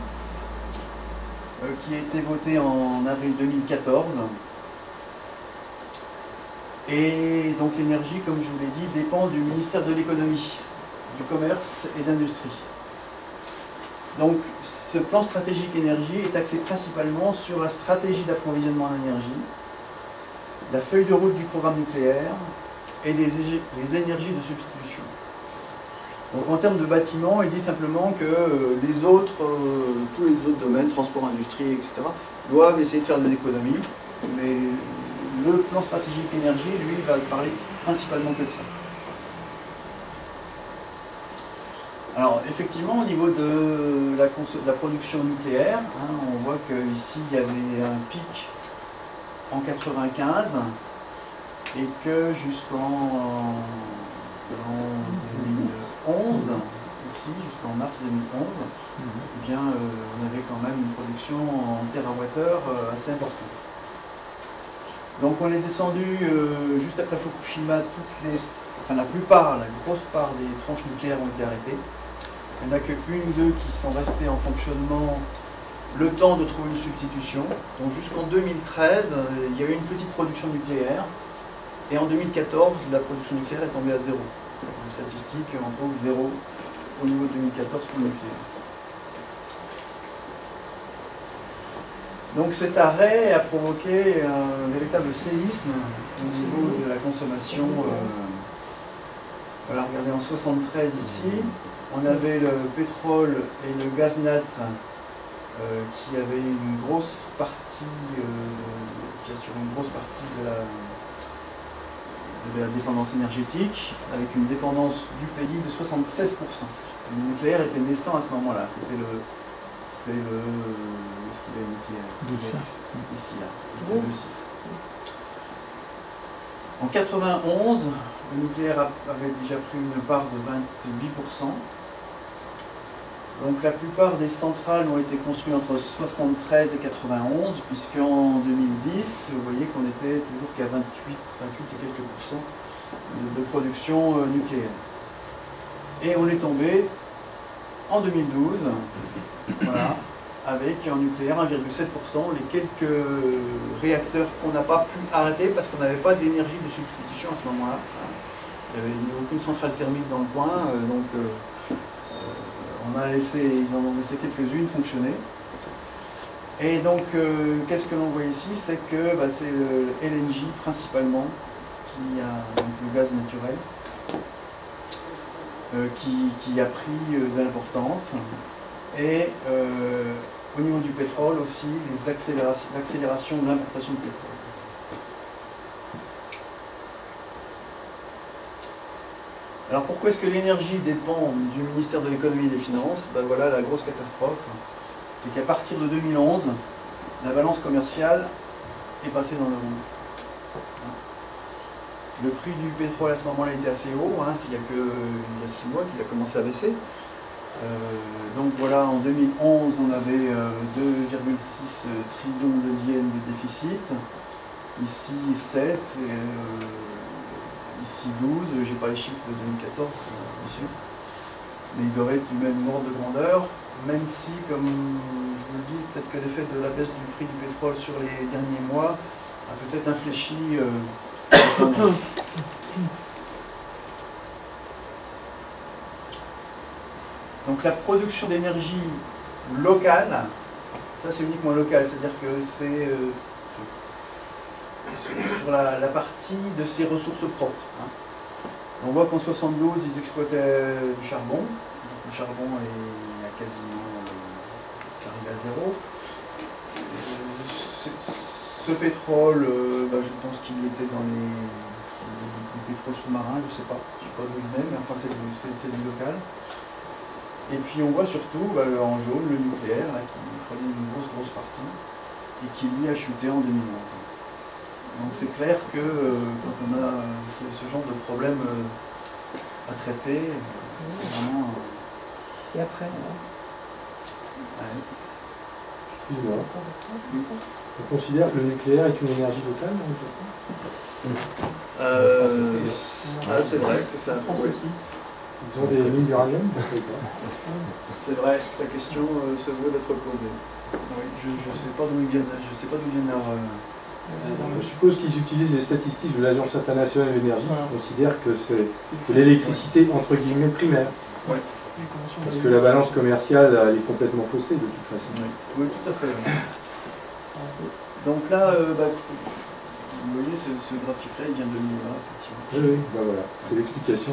qui a été voté en avril 2014. Et donc l'énergie, comme je vous l'ai dit, dépend du ministère de l'économie, du commerce et de l'industrie. Donc ce plan stratégique énergie est axé principalement sur la stratégie d'approvisionnement en énergie, la feuille de route du programme nucléaire et les énergies de substitution. Donc en termes de bâtiments, il dit simplement que tous les autres domaines, transport, industrie, etc., doivent essayer de faire des économies, mais le plan stratégique énergie, lui, va parler principalement que de ça. Alors, effectivement, au niveau de la production nucléaire, on voit qu'ici, il y avait un pic en 1995 et que jusqu'en 2011, ici, jusqu'en mars 2011, eh bien, on avait quand même une production en térawattheure assez importante. Donc on est descendu juste après Fukushima, la grosse part des tranches nucléaires ont été arrêtées. Il n'y en a qu'une ou deux qui sont restées en fonctionnement le temps de trouver une substitution. Donc jusqu'en 2013, il y a eu une petite production nucléaire. Et en 2014, la production nucléaire est tombée à zéro. Les statistiques, on trouve zéro au niveau de 2014 pour le nucléaire. Donc cet arrêt a provoqué un véritable séisme au niveau de la consommation. Voilà, regardez, en 1973 ici, on avait le pétrole et le gaz nat qui avaient une grosse partie, qui assuraient une grosse partie de la dépendance énergétique, avec une dépendance du pays de 76%. Le nucléaire était naissant à ce moment-là. C'était où est-ce qu'il est le nucléaire? Ici, là. C'est le 6. En 1991, le nucléaire avait déjà pris une part de 28%. Donc la plupart des centrales ont été construites entre 73 et 91, puisqu'en 2010, vous voyez qu'on était toujours qu'à 28 et quelques pourcents de production nucléaire. Et on est tombé en 2012, voilà, avec en nucléaire 1,7%, les quelques réacteurs qu'on n'a pas pu arrêter parce qu'on n'avait pas d'énergie de substitution à ce moment-là. Il n'y avait aucune centrale thermique dans le coin, donc ils en ont laissé quelques-unes fonctionner. Et donc, qu'est-ce que l'on voit ici? C'est que c'est le LNG principalement, qui a donc, le gaz naturel, qui a pris de l'importance. Et au niveau du pétrole aussi, l'accélération de l'importation de pétrole. Alors pourquoi est-ce que l'énergie dépend du ministère de l'économie et des finances? Ben voilà la grosse catastrophe. C'est qu'à partir de 2011, la balance commerciale est passée dans le rouge. Le prix du pétrole à ce moment-là était assez haut, il y a 6 mois qu'il a commencé à baisser. Donc voilà, en 2011, on avait 2,6 trillions de yens de déficit. Ici 7, ici 12, j'ai pas les chiffres de 2014, bien sûr. Mais il devrait être du même ordre de grandeur, même si, comme je vous le dis, peut-être que l'effet de la baisse du prix du pétrole sur les derniers mois a peut-être infléchi. Donc la production d'énergie locale, ça c'est uniquement local, c'est-à-dire que c'est sur la partie de ses ressources propres. On voit qu'en 72, ils exploitaient du charbon. Donc, le charbon est quasiment arrivé à zéro. Ce pétrole, je pense qu'il était dans les pétroles sous-marins, je ne sais pas d'où il venait, mais enfin c'est du local. Et puis on voit surtout en jaune le nucléaire là, qui prenait une grosse partie et qui lui a chuté en 2011. Donc c'est clair que quand on a ce genre de problème à traiter, c'est vraiment... Et après Excuse-moi. On considère que le nucléaire est une énergie locale c'est vrai que ça... Oui. Ils ont des mines d'uranium? C'est vrai, la question se vaut d'être posée. Oui, je ne sais pas d'où ils viennent, Je suppose qu'ils utilisent les statistiques de l'Agence internationale de l'énergie qui considère que c'est de l'électricité entre guillemets primaire. Ouais. Parce que la balance commerciale elle est complètement faussée de toute façon. Oui, tout à fait. Donc là, vous voyez, ce graphique-là, il vient de l'INRA, effectivement. Oui, voilà, c'est l'explication.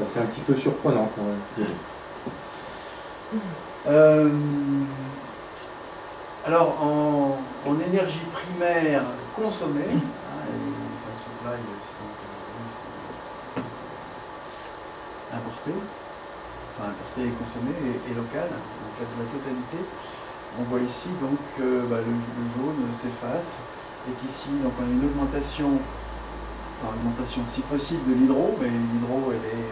C'est un petit peu surprenant quand même. Alors, en énergie primaire consommée, supply, c'est donc importé et consommé et local, donc la totalité. On voit ici donc le jaune s'efface et qu'ici donc on a une augmentation si possible de l'hydro, mais l'hydro elle est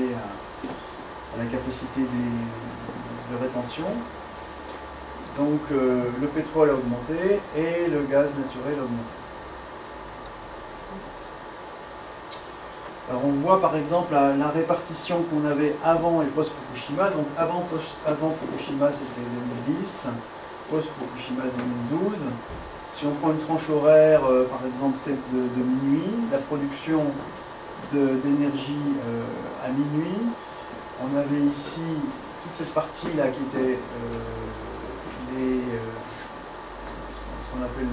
limitée à la capacité de rétention. Donc le pétrole a augmenté et le gaz naturel a augmenté. Alors on voit par exemple la répartition qu'on avait avant et post-Fukushima. Donc avant Fukushima c'était 2010, post-Fukushima 2012. Si on prend une tranche horaire, par exemple celle de minuit, la production d'énergie à minuit, on avait ici toute cette partie-là qui était ce qu'on appelle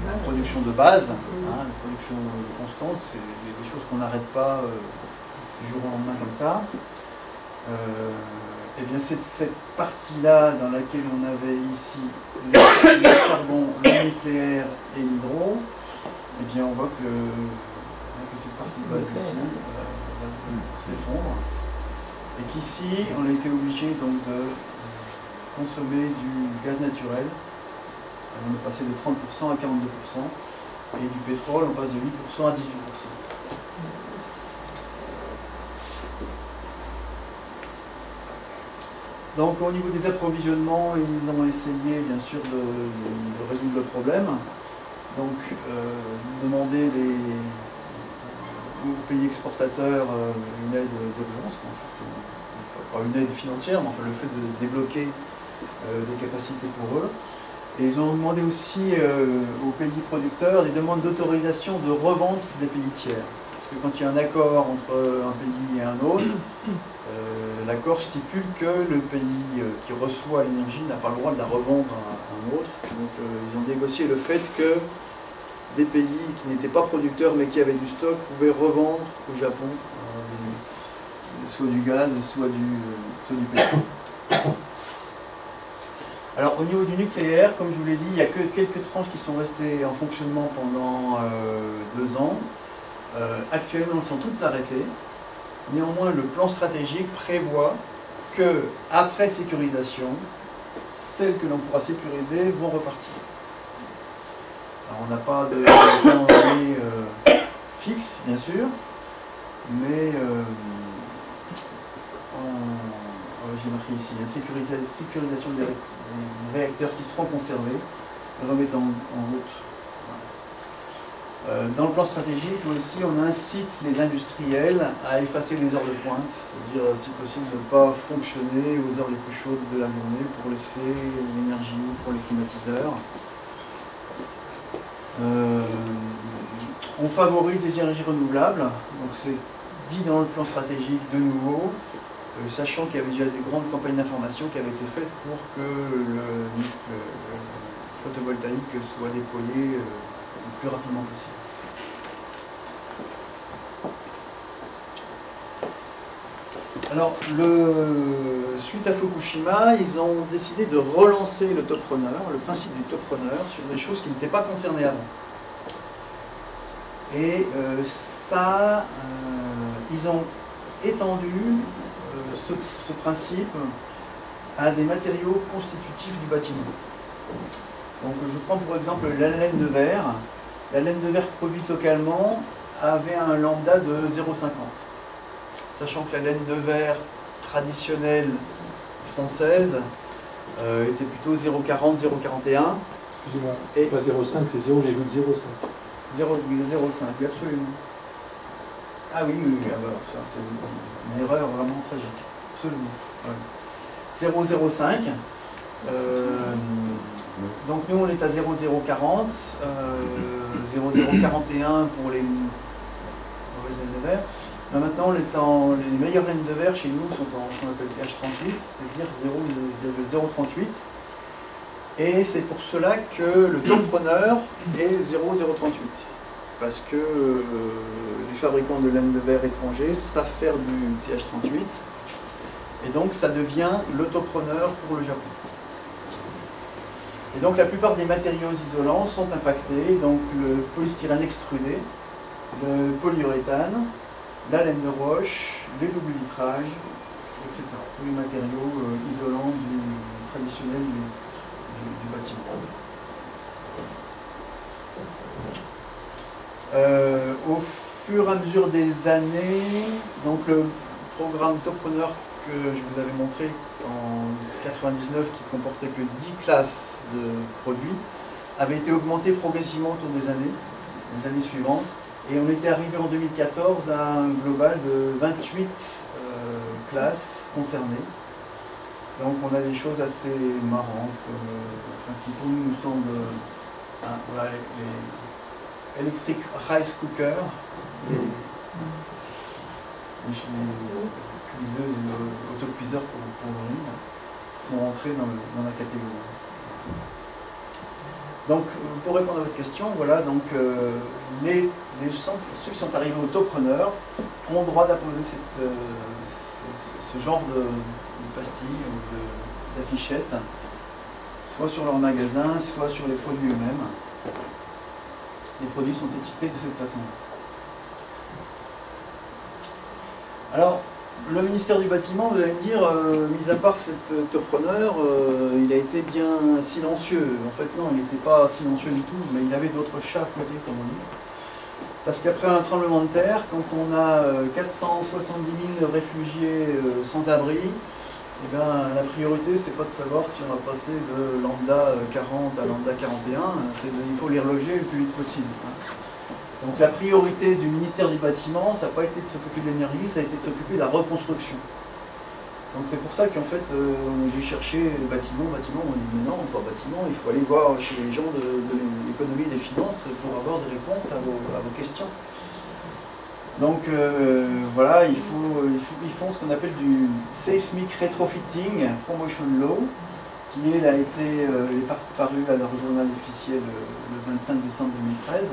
la production de base, la production constante, c'est des choses qu'on n'arrête pas du jour au lendemain comme ça. Et bien c'est cette partie-là dans laquelle on avait ici le charbon, le nucléaire et l'hydro, et bien on voit que cette partie de base ici s'effondre. Et qu'ici on a été obligé donc de consommer du gaz naturel. On est passé de 30% à 42%, et du pétrole on passe de 8% à 18%. Donc au niveau des approvisionnements, ils ont essayé bien sûr de résoudre le problème. Donc demander aux pays exportateurs une aide d'urgence, en fait, pas une aide financière, mais enfin le fait de débloquer des capacités pour eux. Et ils ont demandé aussi aux pays producteurs des demandes d'autorisation de revente des pays tiers. Parce que quand il y a un accord entre un pays et un autre, l'accord stipule que le pays qui reçoit l'énergie n'a pas le droit de la revendre à un autre. Donc ils ont négocié le fait que des pays qui n'étaient pas producteurs mais qui avaient du stock pouvaient revendre au Japon soit du gaz, soit du pétrole. Alors au niveau du nucléaire, comme je vous l'ai dit, il n'y a que quelques tranches qui sont restées en fonctionnement pendant 2 ans. Actuellement, elles sont toutes arrêtées. Néanmoins, le plan stratégique prévoit que, après sécurisation, celles que l'on pourra sécuriser vont repartir. Alors, on n'a pas de calendrier fixe, bien sûr, mais j'ai marqué ici, sécurisation des réacteurs qui seront conservés, remettre en route. Dans le plan stratégique aussi, on incite les industriels à effacer les heures de pointe, c'est-à-dire si possible de ne pas fonctionner aux heures les plus chaudes de la journée pour laisser l'énergie pour les climatiseurs. On favorise les énergies renouvelables, donc c'est dit dans le plan stratégique de nouveau, sachant qu'il y avait déjà des grandes campagnes d'information qui avaient été faites pour que le photovoltaïque soit déployé le plus rapidement possible. Alors, suite à Fukushima, ils ont décidé de relancer le top runner, le principe du top runner, sur des choses qui n'étaient pas concernées avant. Et ils ont étendu ce principe à des matériaux constitutifs du bâtiment. Donc je prends pour exemple la laine de verre. La laine de verre produite localement avait un lambda de 0,50. Sachant que la laine de verre traditionnelle française était plutôt 0,40, 0,41. Excusez-moi, c'est pas 0,5, c'est 0,05. 0,05, oui, absolument. Ah oui, alors ça c'est une erreur vraiment tragique. Absolument. Ouais. 0,05. Donc nous on est à 0,040, 0,041 pour les mauvaises laines de verre. Mais maintenant les meilleures laines de verre chez nous sont en ce qu'on appelle TH38, c'est-à-dire 0,038. Et c'est pour cela que le top runner est 0,038. Parce que les fabricants de laine de verre étrangers savent faire du TH38. Et donc ça devient le top runner pour le Japon. Et donc la plupart des matériaux isolants sont impactés, donc le polystyrène extrudé, le polyuréthane, la laine de roche, les doubles vitrages, etc. Tous les matériaux isolants traditionnels du bâtiment. Au fur et à mesure des années, donc le programme Top Runner que je vous avais montré en 99, qui comportait que 10 classes de produits, avait été augmenté progressivement au cours des années suivantes. Et on était arrivé en 2014 à un global de 28 classes concernées. Donc on a des choses assez marrantes, qui pour nous semblent voilà, les Electric Rice Cooker, les cuiseuses, autocuiseurs pour le riz, sont entrés dans la catégorie. Donc, pour répondre à votre question, voilà, donc ceux qui sont arrivés au top runner ont le droit d'apposer ce genre de pastilles ou d'affichettes, soit sur leur magasin, soit sur les produits eux-mêmes. Les produits sont étiquetés de cette façon. Alors, le ministère du Bâtiment, vous allez me dire, mis à part cette top runner, il a été bien silencieux. En fait, non, il n'était pas silencieux du tout, mais il avait d'autres chats à fouetter, comme on dit. Parce qu'après un tremblement de terre, quand on a 470 000 réfugiés sans abri, Eh bien, la priorité, c'est pas de savoir si on va passer de lambda 40 à lambda 41, il faut les reloger le plus vite possible. Donc la priorité du ministère du bâtiment, ça n'a pas été de s'occuper de l'énergie, ça a été de s'occuper de la reconstruction. Donc c'est pour ça qu'en fait, j'ai cherché le bâtiment, on m'a dit mais non, pas bâtiment, il faut aller voir chez les gens de l'économie et des finances pour avoir des réponses à vos questions. Donc voilà, ils font ce qu'on appelle du Seismic Retrofitting Promotion Law, qui a été paru à leur journal officiel le 25 décembre 2013,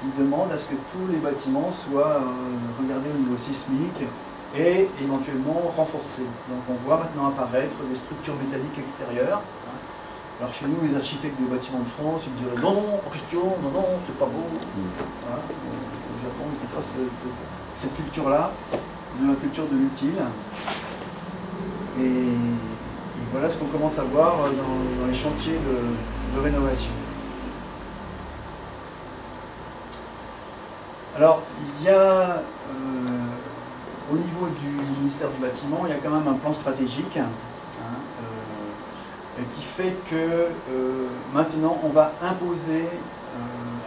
qui demande à ce que tous les bâtiments soient regardés au niveau sismique et éventuellement renforcés. Donc on voit maintenant apparaître des structures métalliques extérieures. Alors chez nous, les architectes des bâtiments de France, ils diraient non, non, pas question, non, non, c'est pas beau. Voilà. Au Japon, ils n'ont pas cette culture-là, ils ont la culture de l'utile. Et voilà ce qu'on commence à voir dans les chantiers de rénovation. Alors, il y a, au niveau du ministère du Bâtiment, il y a quand même un plan stratégique qui fait que maintenant, on va imposer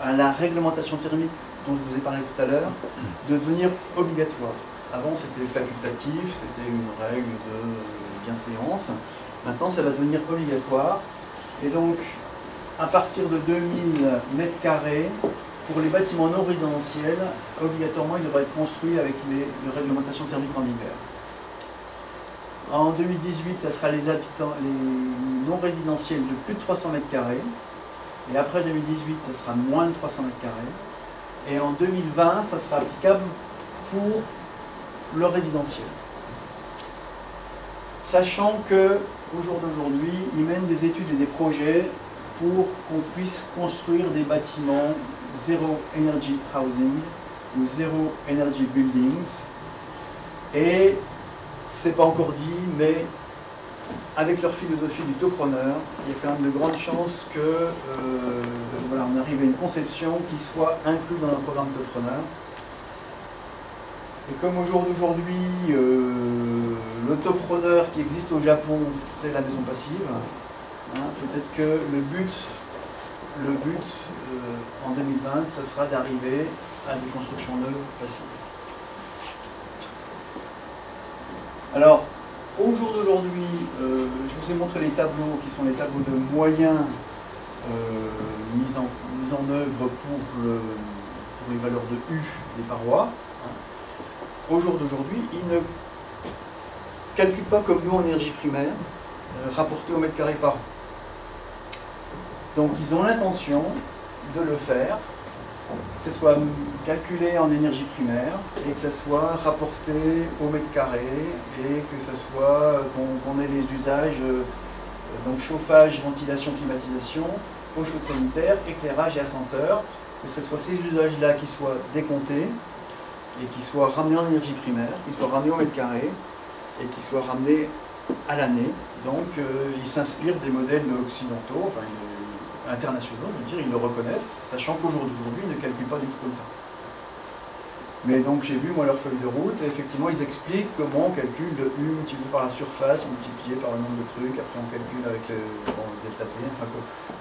à la réglementation thermique dont je vous ai parlé tout à l'heure, de devenir obligatoire. Avant, c'était facultatif, c'était une règle de bienséance. Maintenant, ça va devenir obligatoire. Et donc, à partir de 2000 m², pour les bâtiments non résidentiels, obligatoirement, ils devraient être construits avec les réglementations thermiques en hiver. En 2018, ça sera les non résidentiels de plus de 300 m². Et après 2018, ça sera moins de 300 m². Et en 2020, ça sera applicable pour le résidentiel. Sachant qu'au jour d'aujourd'hui, ils mènent des études et des projets pour qu'on puisse construire des bâtiments Zero Energy Housing ou Zero Energy Buildings. Et c'est pas encore dit, mais avec leur philosophie du topreneur, il y a quand même de grandes chances que voilà, on arrive à une conception qui soit inclue dans un programme topreneur. Et comme au jour d'aujourd'hui, le topreneur qui existe au Japon, c'est la maison passive, peut-être que le but en 2020, ça sera d'arriver à des constructions neuves passives. Alors, au jour d'aujourd'hui, je vous ai montré les tableaux qui sont les tableaux de moyens mis en œuvre pour les valeurs de U des parois. Au jour d'aujourd'hui, ils ne calculent pas comme nous en énergie primaire, rapportée au mètre carré par an. Donc ils ont l'intention de le faire, que ce soit calculé en énergie primaire et que ce soit rapporté au mètre carré et que ce soit qu'on ait les usages donc chauffage, ventilation, climatisation, eau chaude sanitaire, éclairage et ascenseur, que ce soit ces usages-là qui soient décomptés et qui soient ramenés en énergie primaire, qui soient ramenés au mètre carré et qui soient ramenés à l'année. Donc ils s'inspirent des modèles occidentaux, enfin internationaux, je veux dire, ils le reconnaissent, sachant qu'au jour d'aujourd'hui, ils ne calculent pas du tout comme ça. Mais donc j'ai vu moi leur feuille de route, et effectivement ils expliquent comment on calcule le U multiplié par la surface, multiplié par le nombre de trucs, après on calcule avec le delta T, enfin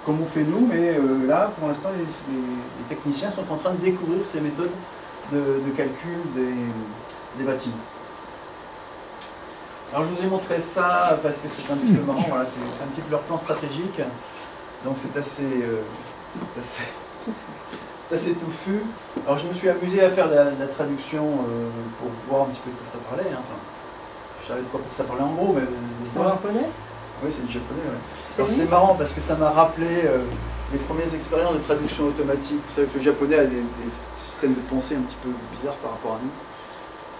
comme on fait nous, mais là pour l'instant les techniciens sont en train de découvrir ces méthodes de calcul des bâtiments. Alors je vous ai montré ça parce que c'est un petit peu marrant, voilà, c'est un petit peu leur plan stratégique. Donc c'est assez touffu. Alors je me suis amusé à faire la traduction pour voir un petit peu de quoi ça parlait. Enfin, je savais de quoi ça parlait en gros, mais c'est en japonais? Oui, c'est du japonais. Ouais. Alors c'est marrant parce que ça m'a rappelé les premières expériences de traduction automatique. Vous savez que le japonais a des systèmes de pensée un petit peu bizarres par rapport à nous.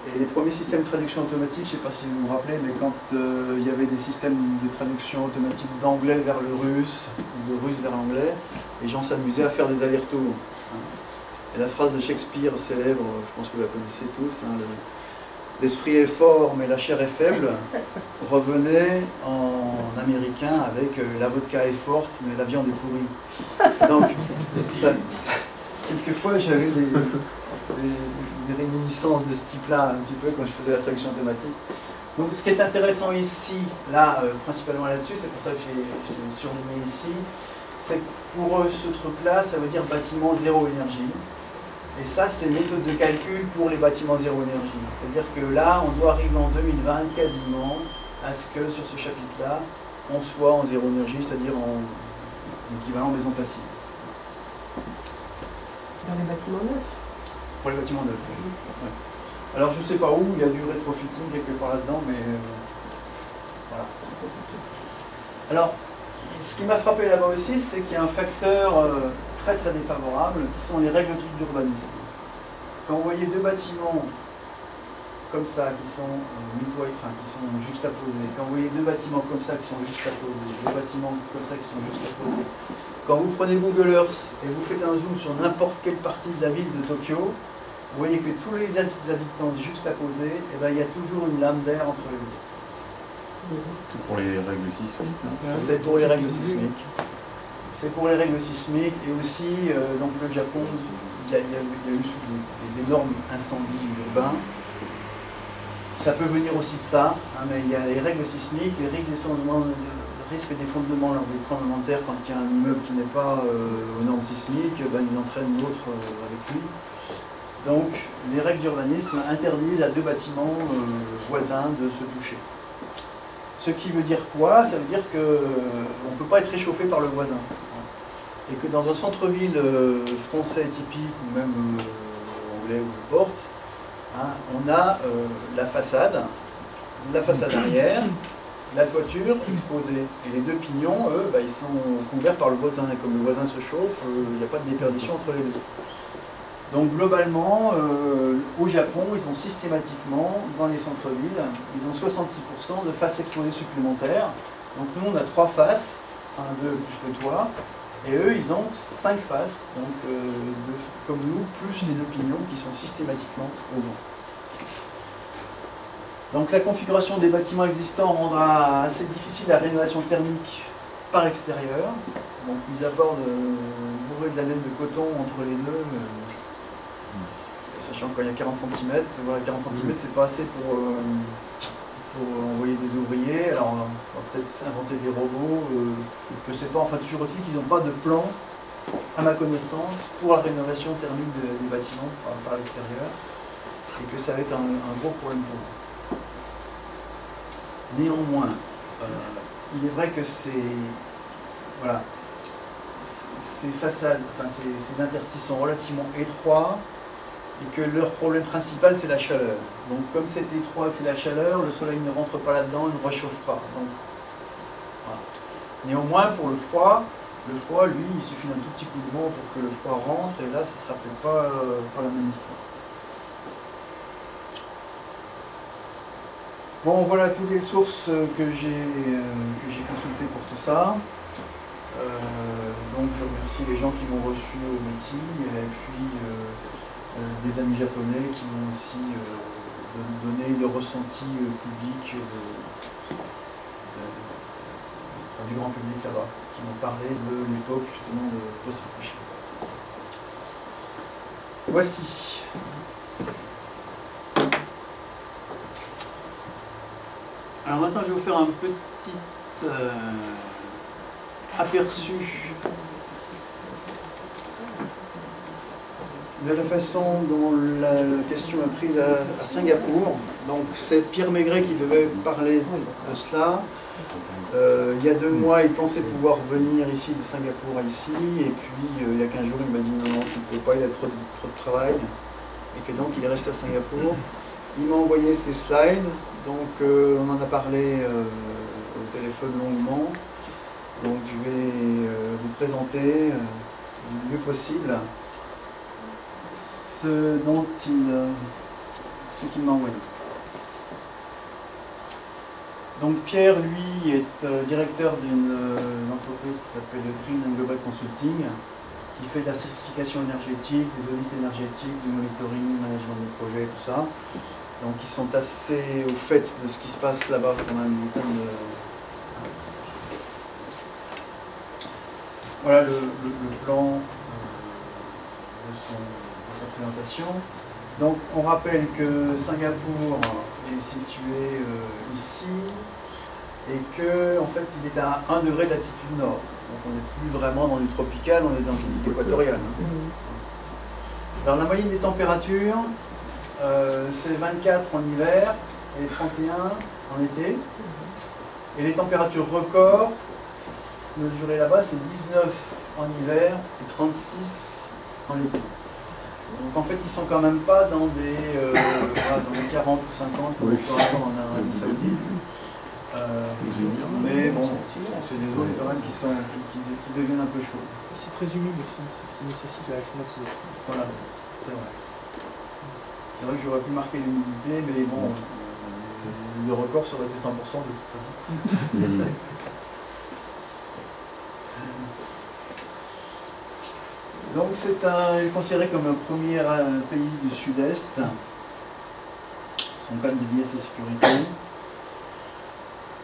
Et les premiers systèmes de traduction automatique, je ne sais pas si vous vous rappelez, mais quand il y avait des systèmes de traduction automatique d'anglais vers le russe, ou de russe vers l'anglais, les gens s'amusaient à faire des allers-retours. Et la phrase de Shakespeare célèbre, je pense que vous la connaissez tous, l'esprit est fort mais la chair est faible, revenait en américain avec la vodka est forte mais la viande est pourrie. Donc, quelquefois j'avais des réminiscences de ce type-là, un petit peu, quand je faisais la traduction automatique. Donc ce qui est intéressant ici, là, principalement là-dessus, c'est pour ça que j'ai surligné ici, c'est que pour eux, ce truc-là, ça veut dire bâtiment zéro énergie. Et ça, c'est une méthode de calcul pour les bâtiments zéro énergie. C'est-à-dire que là, on doit arriver en 2020 quasiment à ce que sur ce chapitre-là, on soit en zéro énergie, c'est-à-dire en équivalent maison passive. Dans les bâtiments neufs. Pour les bâtiments neufs. Ouais. Alors je ne sais pas où, il y a du rétrofitting quelque part là-dedans, mais voilà. Alors, ce qui m'a frappé là-bas aussi, c'est qu'il y a un facteur très très défavorable, qui sont les règles d'urbanisme. Quand vous voyez deux bâtiments comme ça, qui sont qui sont juxtaposés, quand vous voyez deux bâtiments comme ça qui sont juxtaposés, deux bâtiments comme ça qui sont juxtaposés, quand vous prenez Google Earth et vous faites un zoom sur n'importe quelle partie de la ville de Tokyo, vous voyez que tous les habitants juxtaposés, eh ben, il y a toujours une lame d'air entre les deux. C'est pour les règles sismiques. C'est pour les règles sismiques. C'est pour les règles sismiques et aussi, donc le Japon, il y a eu des énormes incendies urbains. Ça peut venir aussi de ça, hein, mais il y a les règles sismiques, les risques d'effondrement lors des tremblements de terre quand il y a un immeuble qui n'est pas aux normes sismiques, ben, il entraîne l'autre avec lui. Donc, les règles d'urbanisme interdisent à deux bâtiments voisins de se toucher. Ce qui veut dire quoi? Ça veut dire qu'on ne peut pas être réchauffé par le voisin. Et que dans un centre-ville français typique, ou même anglais ou n'importe, hein, on a la façade arrière, la toiture exposée. Et les deux pignons, eux, bah, ils sont couverts par le voisin. Et comme le voisin se chauffe, il n'y a pas de déperdition entre les deux. Donc globalement, au Japon, ils ont systématiquement, dans les centres-villes, ils ont 66% de faces exposées supplémentaires. Donc nous, on a 3 faces, 1, 2 plus le toit, et eux, ils ont 5 faces, donc comme nous, plus les deux pignons qui sont systématiquement au vent. Donc la configuration des bâtiments existants rendra assez difficile la rénovation thermique par l'extérieur. Donc mis à part de bourrer de la laine de coton entre les deux, sachant qu'il y a 40 cm, voilà, 40 cm c'est pas assez pour envoyer des ouvriers. Alors on va peut-être inventer des robots, je ne sais pas, enfin toujours est-il qu'ils n'ont pas de plan, à ma connaissance, pour la rénovation thermique des bâtiments par l'extérieur, et que ça va être un gros problème pour eux. Néanmoins, il est vrai que ces façades, enfin ces interstices sont relativement étroits, et que leur problème principal c'est la chaleur. Donc comme c'est étroit et que c'est la chaleur, le soleil ne rentre pas là-dedans, il ne réchauffe pas. Donc, voilà. Néanmoins pour le froid, lui, il suffit d'un tout petit coup de vent pour que le froid rentre, et là ce ne sera peut-être pas la même histoire. Bon, voilà toutes les sources que j'ai consultées pour tout ça. Donc je remercie les gens qui m'ont reçu au meeting, et puis des amis japonais qui m'ont aussi donné le ressenti public du grand public là-bas, qui m'ont parlé de l'époque justement de post-Fukushima. Voici. Alors maintenant je vais vous faire un petit aperçu de la façon dont la question est prise à Singapour. Donc c'est Pierre Maigret qui devait parler de cela. Il y a 2 mois, il pensait pouvoir venir ici de Singapour à ici, et puis il y a 15 jours, il m'a dit non, qu'il ne pouvait pas, il a trop de travail, et que donc il est resté à Singapour. Il m'a envoyé ses slides, donc on en a parlé au téléphone longuement. Donc je vais vous présenter du mieux possible ce qu'il m'a envoyé. Donc Pierre, lui, est directeur d'une entreprise qui s'appelle Green and Global Consulting, qui fait de la certification énergétique, des audits énergétiques, du monitoring, management de projet, tout ça. Donc ils sont assez au fait de ce qui se passe là-bas pendant une montagne de... Voilà le plan de sa présentation. Donc on rappelle que Singapour est situé ici, et que en fait il est à 1 degré de latitude nord. Donc on n'est plus vraiment dans du tropical, on est dans du équatorial. Alors la moyenne des températures, c'est 24 en hiver et 31 en été. Et les températures records, mesurées là-bas, c'est 19 en hiver et 36 en été. Donc en fait, ils sont quand même pas dans des, dans les 40 ou 50 comme on peut avoir en Arabie Saoudite. Mais bon, c'est des zones quand même qui deviennent un peu chaudes. C'est très humide aussi, ce qui nécessite la climatisation. Voilà, c'est vrai. C'est vrai que j'aurais pu marquer l'humidité, mais bon, le record ça aurait été 100% de toute façon. Donc c'est considéré comme un premier pays du sud-est. Son cadre de vie et sa sécurité.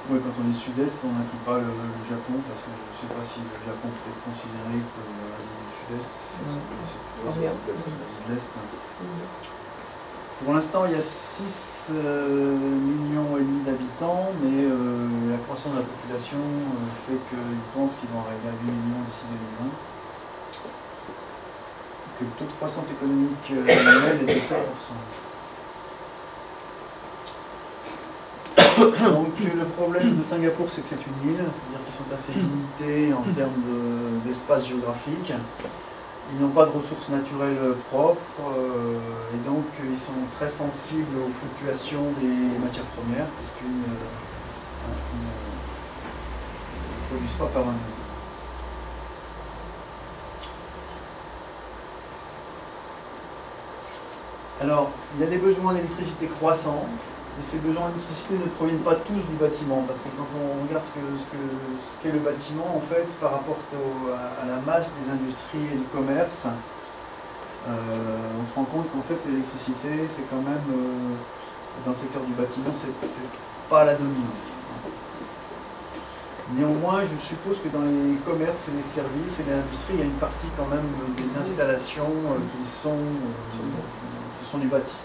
Oui, quand on est sud-est, on n'inclut pas le Japon, parce que je ne sais pas si le Japon peut être considéré comme l'Asie du sud-est. C'est plutôt l'Asie de l'Est. Pour l'instant, il y a 6,5 millions d'habitants, mais la croissance de la population fait qu'ils pensent qu'ils vont arriver à 8 millions d'ici 2020. Que le taux de croissance économique annuel est de 7%. Donc le problème de Singapour, c'est que c'est une île, c'est-à-dire qu'ils sont assez limités en termes d'espace géographique. Ils n'ont pas de ressources naturelles propres et donc ils sont très sensibles aux fluctuations des matières premières parce qu'ils ne produisent pas par eux-mêmes. Alors, il y a des besoins d'électricité croissants. Et ces besoins d'électricité ne proviennent pas tous du bâtiment, parce que quand on regarde ce qu'est le bâtiment, en fait, par rapport à la masse des industries et du commerce, on se rend compte qu'en fait l'électricité, c'est quand même, dans le secteur du bâtiment, c'est pas la dominante. Néanmoins, je suppose que dans les commerces et les services et les industries, il y a une partie quand même des installations qui sont du bâti.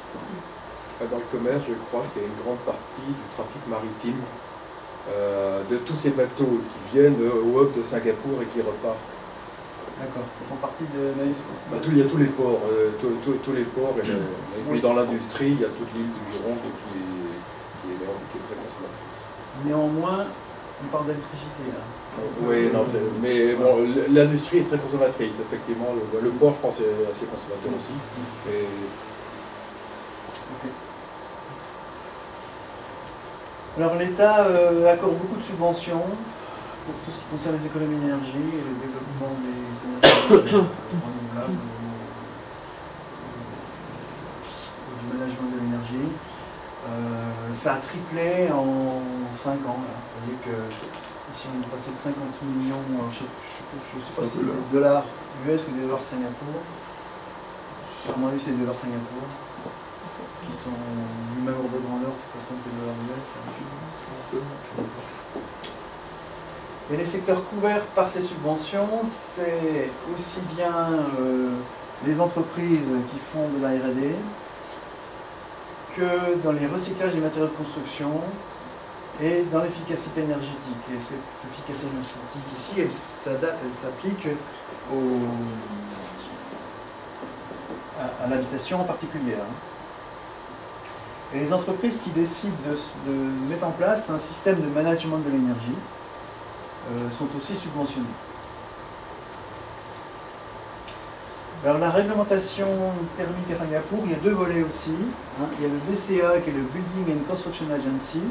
Dans le commerce, je crois qu'il y a une grande partie du trafic maritime de tous ces bateaux qui viennent au hub de Singapour et qui repartent. D'accord, qui font partie de la il y a tous les ports, tous les ports, et dans l'industrie, il y a toute l'île du Gironde qui est très consommatrice. Néanmoins, on parle d'électricité là. Oui, non, mais bon, l'industrie est très consommatrice, effectivement. Le port, je pense, est assez consommateur aussi. Et... Okay. Alors l'État accorde beaucoup de subventions pour tout ce qui concerne les économies d'énergie et le développement des énergies renouvelables du management de l'énergie. Ça a triplé en 5 ans. Là. Vous voyez que ici on est passé de 50 millions, je ne sais pas si c'est des dollars US ou des dollars Singapour. À mon avis c'est des dollars Singapour. Qui sont du même ordre de grandeur de toute façon que le US. Et les secteurs couverts par ces subventions, c'est aussi bien les entreprises qui font de la R&D que dans les recyclages des matériaux de construction et dans l'efficacité énergétique. Et cette efficacité énergétique ici, elle s'applique à l'habitation en particulier. Et les entreprises qui décident de mettre en place un système de management de l'énergie sont aussi subventionnées. Alors la réglementation thermique à Singapour, il y a 2 volets aussi. Il y a le BCA qui est le Building and Construction Agency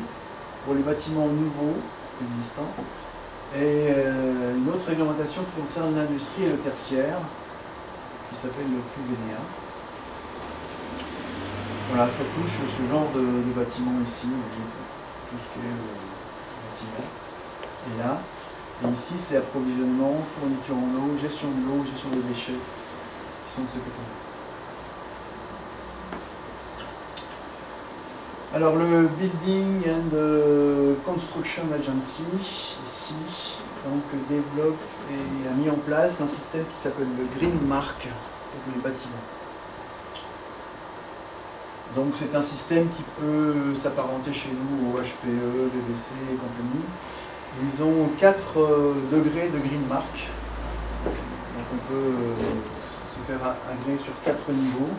pour les bâtiments nouveaux existants. Et une autre réglementation qui concerne l'industrie et le tertiaire qui s'appelle le QVNA. Voilà, ça touche ce genre de bâtiment ici, tout ce qui est bâtiment. Et là, et ici c'est approvisionnement, fourniture en eau, gestion de l'eau, gestion des déchets, qui sont de ce côté-là. Alors le Building and Construction Agency, ici, donc développe et a mis en place un système qui s'appelle le Green Mark pour les bâtiments. Donc c'est un système qui peut s'apparenter chez nous au HPE, BBC et compagnie. Ils ont 4 degrés de green mark. Donc on peut se faire agréer sur 4 niveaux.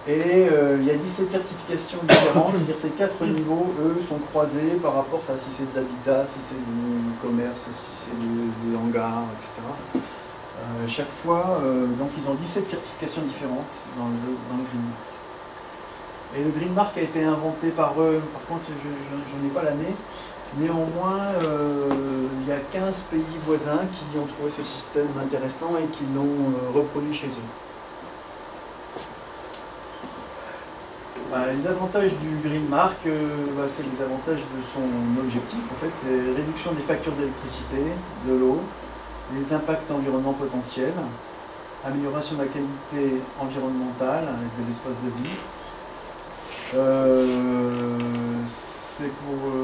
Et il y a 17 certifications différentes, c'est-à-dire ces 4 niveaux, eux, sont croisés par rapport à si c'est de l'habitat, si c'est du commerce, si c'est des hangars, etc. Chaque fois, donc ils ont 17 certifications différentes dans le Green Mark. Et le Green Mark a été inventé par eux, par contre je n'ai pas l'année, néanmoins il y a 15 pays voisins qui ont trouvé ce système intéressant et qui l'ont reproduit chez eux. Les avantages du Green Mark, c'est les avantages de son objectif, en fait, c'est réduction des factures d'électricité, de l'eau, des impacts environnementaux potentiels, amélioration de la qualité environnementale et de l'espace de vie.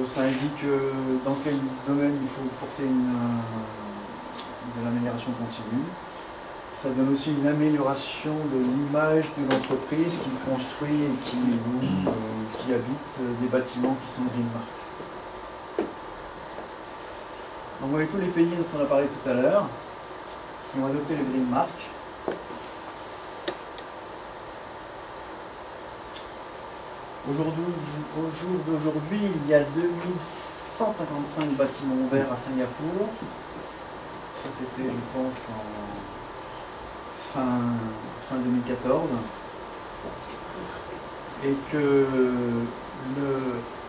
Ça indique dans quel domaine il faut porter de l'amélioration continue. Ça donne aussi une amélioration de l'image de l'entreprise qui construit et qui loue, qui habite des bâtiments qui sont Green Mark. Donc vous voyez tous les pays dont on a parlé tout à l'heure, qui ont adopté le Green Mark. Au jour d'aujourd'hui, il y a 2155 bâtiments verts à Singapour. Ça c'était, je pense, fin 2014. Et que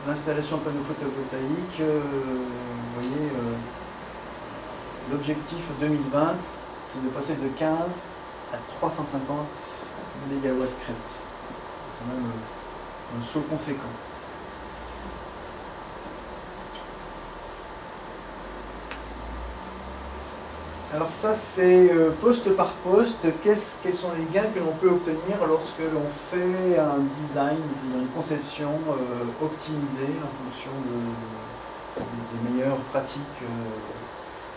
l'installation de panneaux photovoltaïques, vous voyez, l'objectif 2020, c'est de passer de 15 à 350 mégawatts crête. C'est quand même un saut conséquent. Alors ça c'est poste par poste, quels sont les gains que l'on peut obtenir lorsque l'on fait un design, c'est-à-dire une conception optimisée en fonction des meilleures pratiques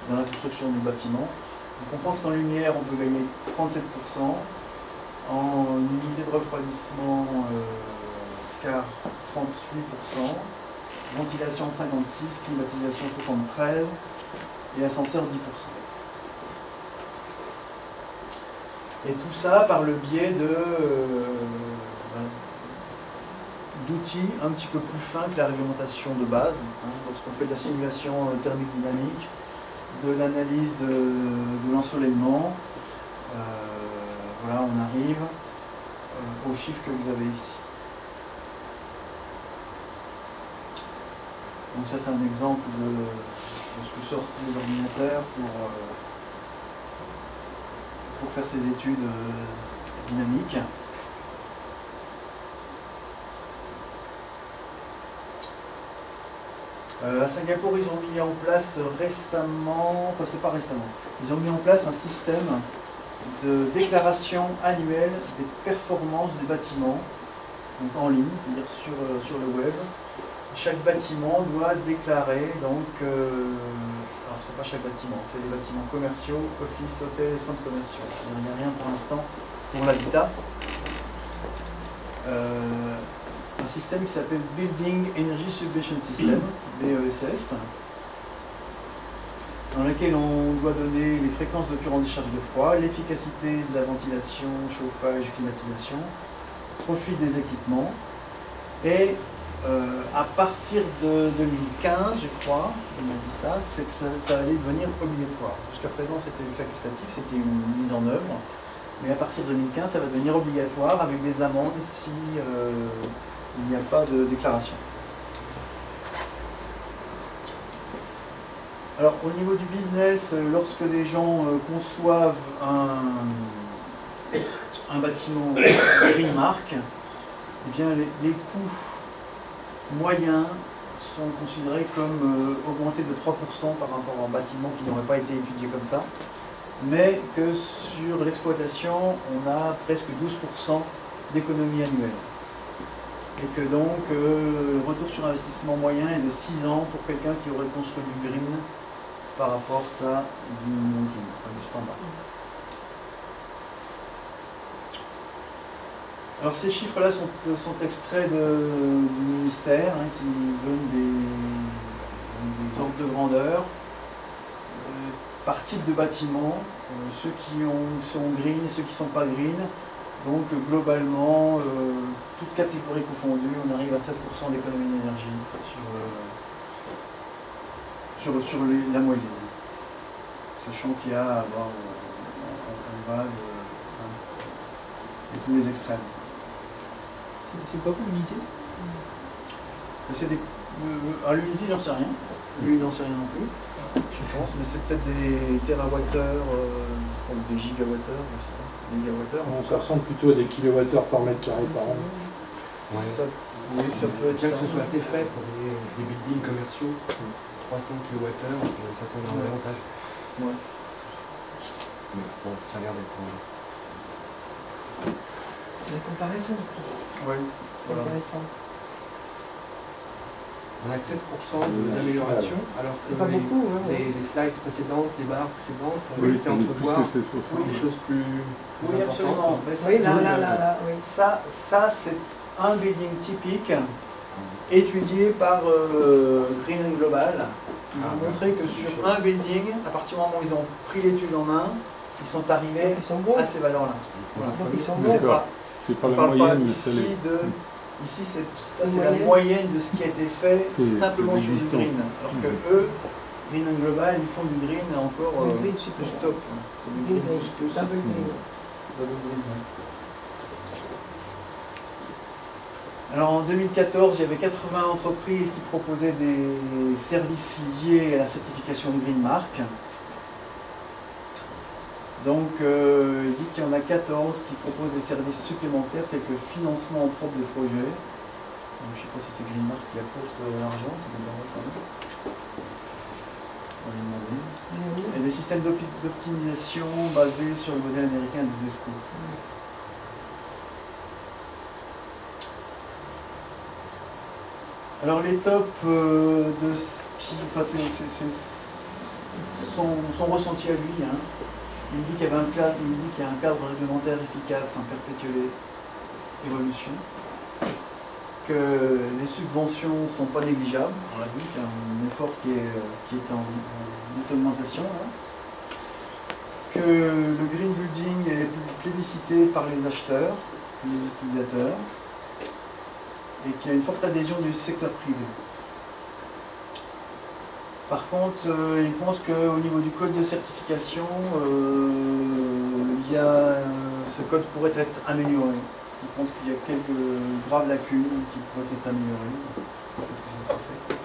dans la construction du bâtiment. Donc on pense qu'en lumière on peut gagner 37%, en unité de refroidissement car 38%, ventilation 56%, climatisation 73% et ascenseur 10%. Et tout ça par le biais d'outils un petit peu plus fins que la réglementation de base. Lorsqu'on fait de la simulation thermique dynamique, de l'analyse de l'ensoleillement, voilà, on arrive aux chiffres que vous avez ici. Donc ça c'est un exemple de ce que sortent les ordinateurs pour faire ces études dynamiques. À Singapour, ils ont mis en place récemment, enfin c'est pas récemment, ils ont mis en place un système de déclaration annuelle des performances du bâtiment, donc en ligne, c'est-à-dire sur le web. Chaque bâtiment doit déclarer, donc, alors c'est pas chaque bâtiment, c'est les bâtiments commerciaux, office, hôtels et centres commerciaux. Il n'y a rien pour l'instant pour l'habitat. Un système qui s'appelle Building Energy Submission System, BESS, dans lequel on doit donner les fréquences d'occurrence des charges de froid, l'efficacité de la ventilation, chauffage, climatisation, profit des équipements, et à partir de 2015, je crois, on m'a dit ça, c'est que ça allait devenir obligatoire. Jusqu'à présent, c'était facultatif, c'était une mise en œuvre, mais à partir de 2015, ça va devenir obligatoire avec des amendes si il n'y a pas de déclaration. Alors, au niveau du business, lorsque les gens conçoivent un bâtiment Green Mark, eh bien, les coûts moyens sont considérés comme augmentés de 3% par rapport à un bâtiment qui n'aurait pas été étudié comme ça, mais que sur l'exploitation, on a presque 12% d'économie annuelle. Et que donc, le retour sur investissement moyen est de 6 ans pour quelqu'un qui aurait construit du green par rapport à du non-green, enfin du standard. Alors ces chiffres-là sont extraits du ministère qui donne des ordres de grandeur par type de bâtiment, ceux qui sont green et ceux qui ne sont pas green. Donc globalement, toutes catégories confondues, on arrive à 16% d'économie d'énergie sur la moyenne. Sachant qu'il y a en bas de tous les extrêmes. C'est quoi pour l'unité? À l'unité, j'en sais rien. Lui, il n'en sait rien non plus, je pense. Mais c'est peut-être des terawattheures ou des gigawattheures, je sais pas. Des gigawattheures. Ça ressemble plutôt à des kilowattheures par mètre carré par an. Ouais. Oui, ça peut être Bien ça. que ce soit assez faible pour des buildings commerciaux, 300 kWh, ça tombe dans l'avantage. Ouais. Mais bon, ça a l'air d'être... C'est la comparaison qui Oui, est voilà. intéressante. On a que 16% d'amélioration, alors que C'est pas beaucoup, hein, les slides précédentes, les barres précédentes, on Oui, laissait c'est entrevoir plus que c'est des choses plus Oui, absolument. Mais Oui, là, oui. Ça c'est un building typique étudié par Green and Global. Ils ont montré que sur un building, à partir du moment où ils ont pris l'étude en main, ils sont arrivés Ils sont bons. à ces valeurs-là. Voilà. Donc ils sont C'est bons. pas, pas on la parle moyenne, pas c'est ici les- de... Ici, c'est Une la moyenne. moyenne de ce qui a été fait C'est simplement sur du l'existant. green. Alors que eux, Green and Global, ils font du green encore Du green plus supérieur. top. C'est du Green green green, plus. double green. Double green, ouais. Alors en 2014, il y avait 80 entreprises qui proposaient des services liés à la certification de Green Mark. Donc il dit qu'il y en a 14 qui proposent des services supplémentaires tels que le financement en propre des projets. Donc, je ne sais pas si c'est Green Mark qui apporte l'argent, c'est des envois quand même. On va lui demander. Et des systèmes d'optimisation basés sur le modèle américain des ESCO. Alors les tops de ce qui, enfin c'est son ressenti à lui. Hein. Il dit qu'il y a un cadre réglementaire efficace en perpétuelle évolution, que les subventions ne sont pas négligeables. On l'a vu, qu'il y a un effort qui est en augmentation. Que le green building est plébiscité par les acheteurs, les utilisateurs, et qu'il y a une forte adhésion du secteur privé. Par contre, il pense qu'au niveau du code de certification, ce code pourrait être amélioré. Il pense qu'il y a quelques graves lacunes qui pourraient être améliorées. Peut-être que ça sera fait.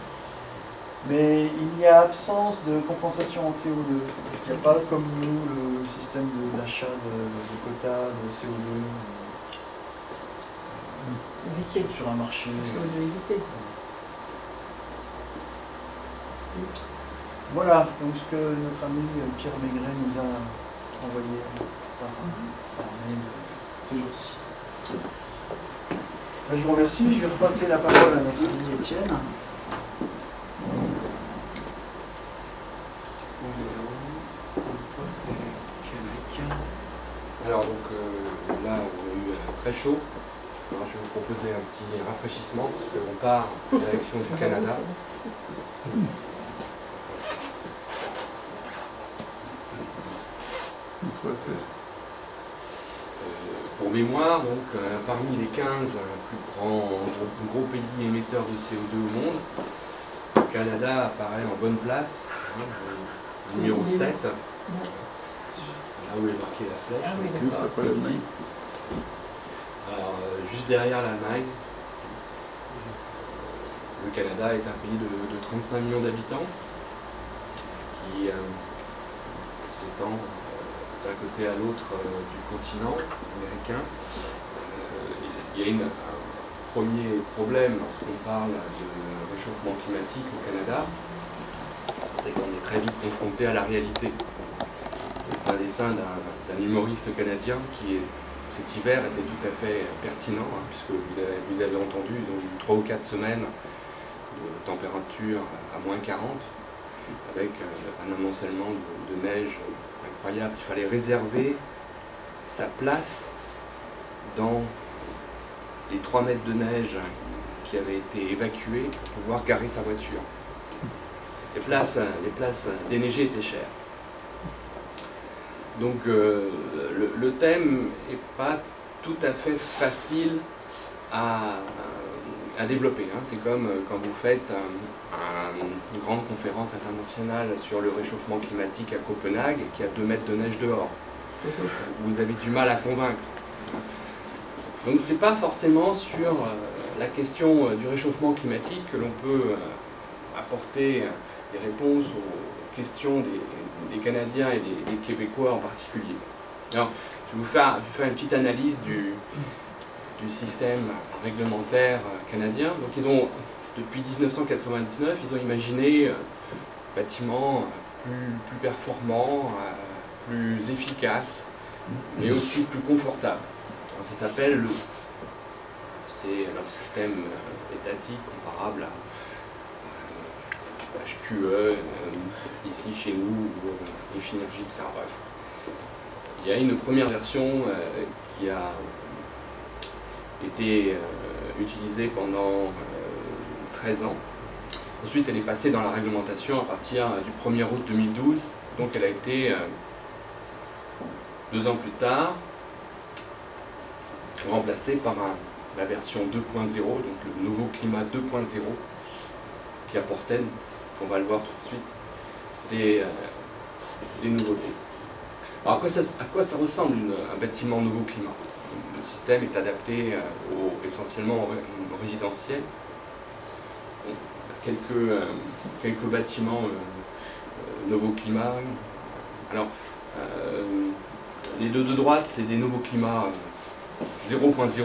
Mais il y a absence de compensation en CO2. C'est-à-dire qu'il n'y a pas comme nous le système d'achat de quotas de CO2 sur un marché. Voilà donc ce que notre ami Pierre Maigret nous a envoyé par mail ces jours-ci. Je vous remercie, je vais repasser la parole à notre ami Étienne. Alors donc là on a eu très chaud. Alors je vais vous proposer un petit rafraîchissement parce qu'on part en direction du Canada. Pour mémoire, donc, parmi les 15 plus gros pays émetteurs de CO2 au monde, le Canada apparaît en bonne place, numéro 7, là où est marqué la flèche. Ah oui, Plus, d'accord. c'est pas l'Allemagne. Alors, juste derrière l'Allemagne, le Canada est un pays de 35 millions d'habitants qui s'étend d'un côté à l'autre du continent américain. Il y a un premier problème lorsqu'on parle de réchauffement climatique au Canada, c'est qu'on est très vite confronté à la réalité. C'est un dessin d'un humoriste canadien qui, cet hiver, était tout à fait pertinent, hein, puisque vous avez entendu, ils ont eu 3 ou 4 semaines de température à moins 40, avec un amoncellement de neige incroyable. Il fallait réserver sa place dans les 3 mètres de neige qui avaient été évacués pour pouvoir garer sa voiture. Les places déneigées étaient chères. Donc le thème n'est pas tout à fait facile à développer. Hein. C'est comme quand vous faites une grande conférence internationale sur le réchauffement climatique à Copenhague et qu'il y a 2 mètres de neige dehors. Vous avez du mal à convaincre. Donc c'est pas forcément sur la question du réchauffement climatique que l'on peut apporter des réponses aux questions des Canadiens et des Québécois en particulier. Alors, je vais vous faire une petite analyse du système réglementaire canadien. Donc ils ont, depuis 1999, ils ont imaginé bâtiments plus performants, plus efficaces, mais aussi plus confortables. Alors, ça s'appelle c'est leur système étatique comparable à HQE, ici chez nous, Infinergy, etc. Bref. Il y a une première version qui a été utilisée pendant 13 ans. Ensuite, elle est passée dans la réglementation à partir du 1er août 2012. Donc, elle a été 2 ans plus tard remplacée par la version 2.0, donc le nouveau climat 2.0, qui apportait, on va le voir tout de suite, des nouveautés. Alors, à quoi ça ressemble un bâtiment nouveau climat? Le système est adapté essentiellement au résidentiel. Quelques bâtiments nouveau climat. Alors, les deux de droite, c'est des nouveaux climats 0.0.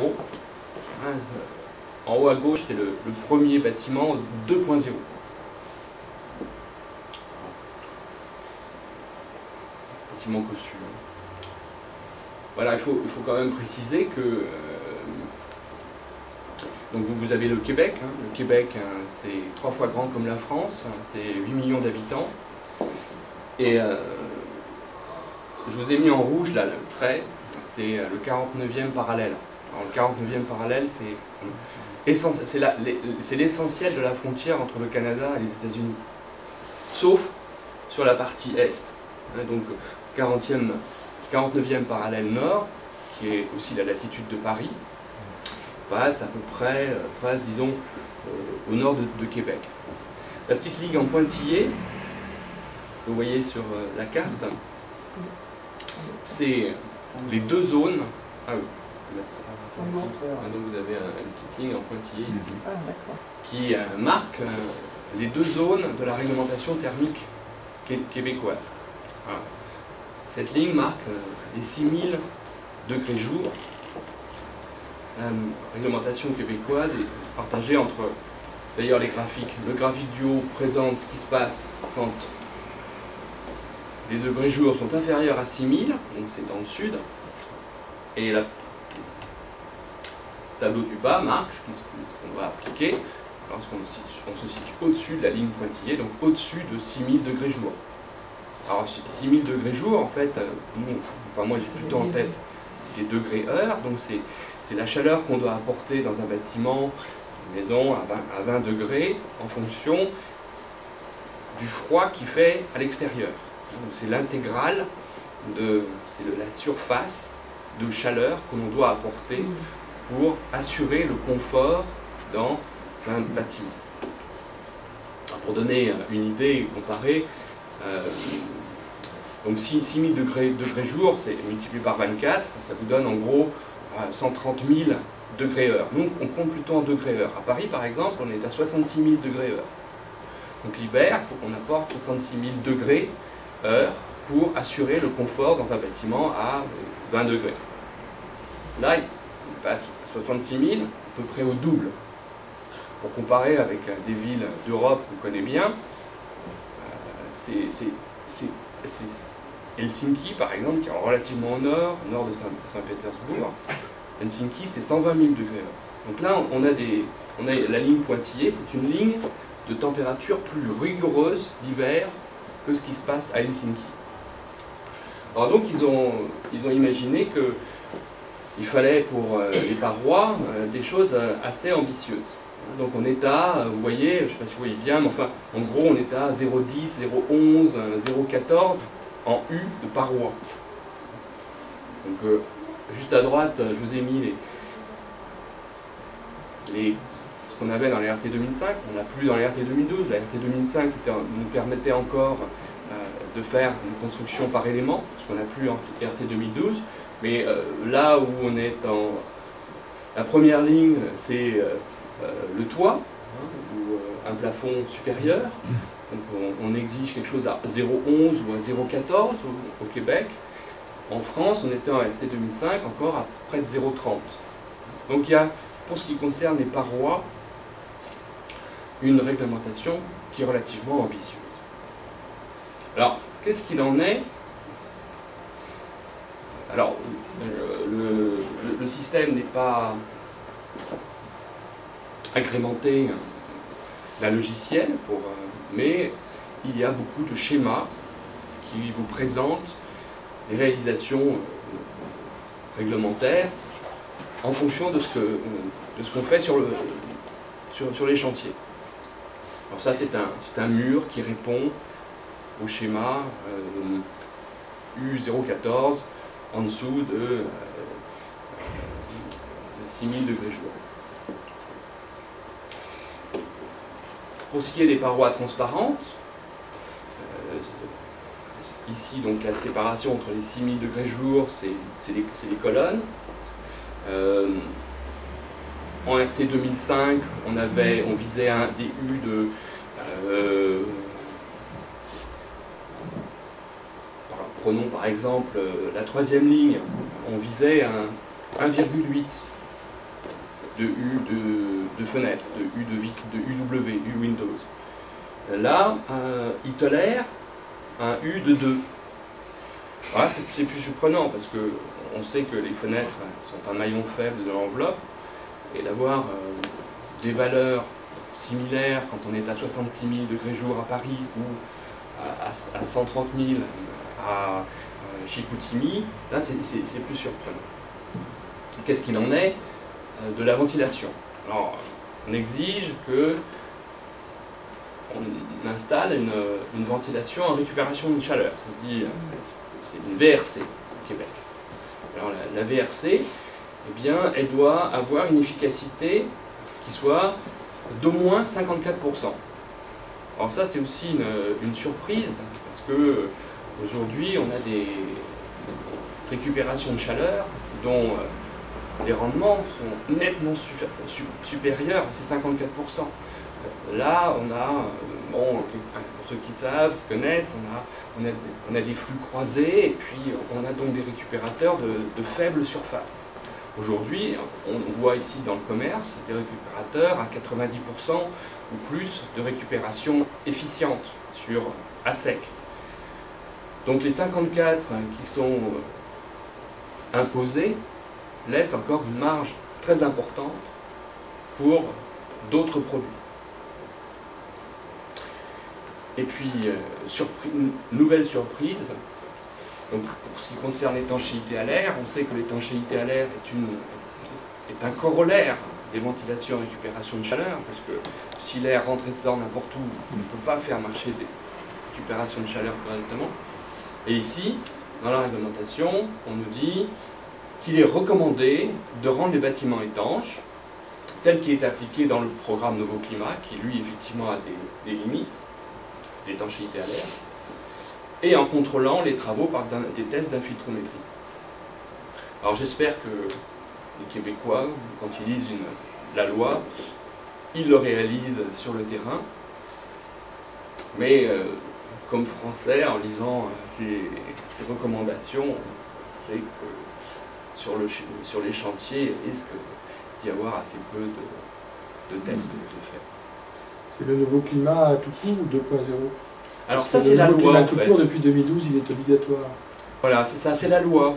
En haut à gauche, c'est le premier bâtiment 2.0. Bâtiment cossu. Voilà, il faut quand même préciser que donc vous avez le Québec. Hein. Le Québec, c'est 3 fois grand comme la France, c'est 8 millions d'habitants. Et je vous ai mis en rouge là le trait, c'est le 49e parallèle. Alors, le 49e parallèle, c'est l'essentiel de la frontière entre le Canada et les États-Unis, sauf sur la partie est. Donc 49e parallèle nord, qui est aussi la latitude de Paris, passe à peu près, disons, au nord de Québec. La petite ligne en pointillé, vous voyez sur la carte, c'est les 2 zones. Ah oui. Donc vous avez une petite ligne en pointillé ici, qui marque les 2 zones de la réglementation thermique québécoise. Voilà. Cette ligne marque les 6000 degrés jour. La réglementation québécoise est partagée entre, d'ailleurs, les graphiques. Le graphique du haut présente ce qui se passe quand les degrés jour sont inférieurs à 6000, donc c'est dans le sud, et le tableau du bas marque ce qu'on va appliquer lorsqu'on se situe au-dessus de la ligne pointillée, donc au-dessus de 6000 degrés jour. Alors 6000 degrés jour, en fait, moi j'ai plutôt en tête des degrés heure, donc c'est la chaleur qu'on doit apporter dans un bâtiment, une maison à 20 degrés, en fonction du froid qu'il fait à l'extérieur. Donc c'est l'intégrale c'est la surface de chaleur que l'on doit apporter pour assurer le confort dans un bâtiment. Alors, pour donner une idée et comparer, donc 6000 degrés jour, c'est multiplié par 24, ça vous donne en gros 130 000 degrés heure. Nous, on compte plutôt en degrés heure. À Paris, par exemple, on est à 66 000 degrés heure. Donc l'hiver, il faut qu'on apporte 66 000 degrés heure pour assurer le confort dans un bâtiment à 20 degrés. Là, il passe à 66 000, à peu près au double. Pour comparer avec des villes d'Europe qu'on connaît bien, c'est Helsinki, par exemple, qui est relativement au nord de Saint-Pétersbourg. Helsinki, c'est 120 000 degrés heure. Donc là, on a la ligne pointillée, c'est une ligne de température plus rigoureuse l'hiver que ce qui se passe à Helsinki. Alors donc, ils ont imaginé que il fallait pour les parois des choses assez ambitieuses. Donc on est à, vous voyez, je ne sais pas si vous voyez bien, mais enfin, en gros, on est à 0,10, 0,11, 0,14 en U de paroi. Donc juste à droite, je vous ai mis ce qu'on avait dans les RT 2005, on n'a plus dans les RT 2012. La RT 2005 nous permettait encore de faire une construction par élément, ce qu'on n'a plus en RT 2012. Mais là où on est en... La première ligne, c'est le toit, ou un plafond supérieur. Donc on exige quelque chose à 0,11 ou à 0,14 au Québec. En France, on était en RT 2005 encore à près de 0,30. Donc il y a, pour ce qui concerne les parois, une réglementation qui est relativement ambitieuse. Alors, qu'est-ce qu'il en est? Alors, le système n'est pas agrémenté d'un logiciel, mais il y a beaucoup de schémas qui vous présentent les réalisations réglementaires en fonction de ce qu'on fait sur les chantiers. Alors ça, c'est un mur qui répond au schéma U014 en dessous de 6000 degrés jour. Pour ce qui est des parois transparentes, ici donc la séparation entre les 6000 degrés jour, c'est les colonnes. En RT 2005, on visait un DU de prenons par exemple la troisième ligne, on visait un 1,8 de U de fenêtre, de UW, U Windows. Là, il tolère un U de 2. Voilà, c'est plus surprenant parce qu'on sait que les fenêtres sont un maillon faible de l'enveloppe et d'avoir des valeurs similaires quand on est à 66 000 degrés jour à Paris ou à 130 000 à Chicoutimi, là c'est plus surprenant. Qu'est-ce qu'il en est de la ventilation? Alors, on exige que on installe une ventilation en récupération de chaleur. Ça se dit, c'est une VRC au Québec. Alors la VRC, eh bien, elle doit avoir une efficacité qui soit d'au moins 54%. Alors ça, c'est aussi une surprise, parce que aujourd'hui, on a des récupérations de chaleur dont les rendements sont nettement supérieurs à ces 54%. Là, on a, bon, pour ceux qui savent, qui connaissent, on a des flux croisés et puis on a donc des récupérateurs de faible surface. Aujourd'hui, on voit ici dans le commerce des récupérateurs à 90% ou plus de récupération efficiente à sec. Donc les 54 qui sont imposés laissent encore une marge très importante pour d'autres produits. Et puis, nouvelle surprise, donc pour ce qui concerne l'étanchéité à l'air, on sait que l'étanchéité à l'air est un corollaire des ventilations et récupération de chaleur, parce que si l'air rentre et sort n'importe où, on ne peut pas faire marcher des récupérations de chaleur correctement. Et ici, dans la réglementation, on nous dit qu'il est recommandé de rendre les bâtiments étanches, tel qu'il est appliqué dans le programme Nouveau Climat, qui lui effectivement a des limites d'étanchéité à l'air, et en contrôlant les travaux par des tests d'infiltrométrie. Alors j'espère que les Québécois, quand ils lisent la loi, ils le réalisent sur le terrain, mais comme Français, en lisant ces recommandations, on sait que sur les chantiers, il risque d'y avoir assez peu de tests qui se fait. C'est le nouveau climat tout court ou 2.0? Alors ça, c'est la loi, en fait. Tout court, depuis 2012, il est obligatoire. Voilà, c'est ça, c'est la loi.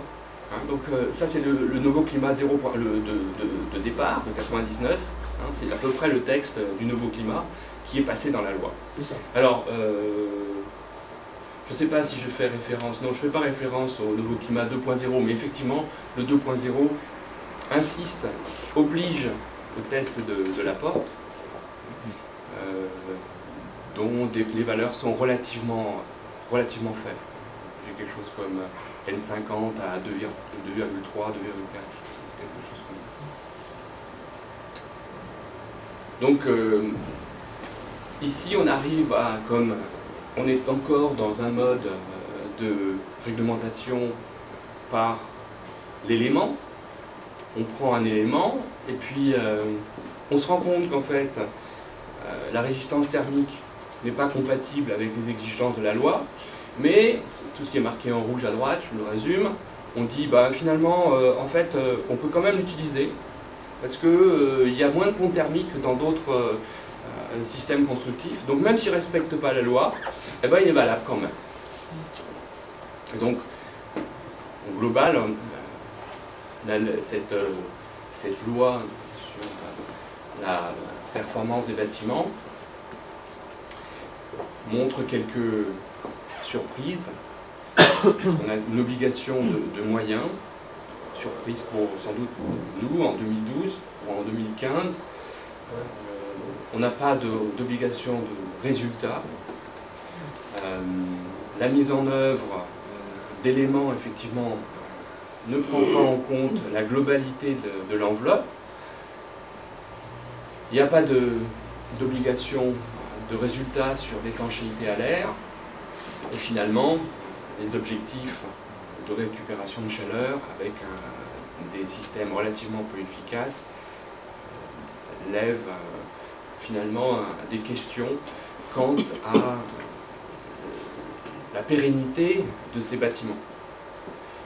Hein, donc ça, c'est le nouveau climat zéro de départ, de 99. Hein, c'est à peu près le texte du nouveau climat qui est passé dans la loi. Alors, je ne sais pas si je fais référence, non, je ne fais pas référence au nouveau climat 2.0, mais effectivement, le 2.0 insiste, oblige au test de la porte, dont les valeurs sont relativement faibles. J'ai quelque chose comme N50 à 2,3, 2,4, quelque chose comme ça. Donc ici on arrive à, comme on est encore dans un mode de réglementation par l'élément, on prend un élément et puis on se rend compte qu'en fait la résistance thermique n'est pas compatible avec les exigences de la loi, mais tout ce qui est marqué en rouge à droite, je le résume, on dit bah, finalement en fait on peut quand même l'utiliser parce qu'il y a moins de ponts thermiques que dans d'autres systèmes constructifs, donc même s'il ne respecte pas la loi, eh ben, il est valable quand même. Et donc, au global, cette loi sur la performance des bâtiments montre quelques surprises. On a une obligation de moyens, surprise pour sans doute nous en 2012 ou en 2015. On n'a pas d'obligation de résultat. La mise en œuvre d'éléments, effectivement, ne prend pas en compte la globalité de l'enveloppe. Il n'y a pas d'obligation de résultat sur l'étanchéité à l'air. Et finalement, les objectifs de récupération de chaleur avec des systèmes relativement peu efficaces lèvent finalement des questions quant à la pérennité de ces bâtiments.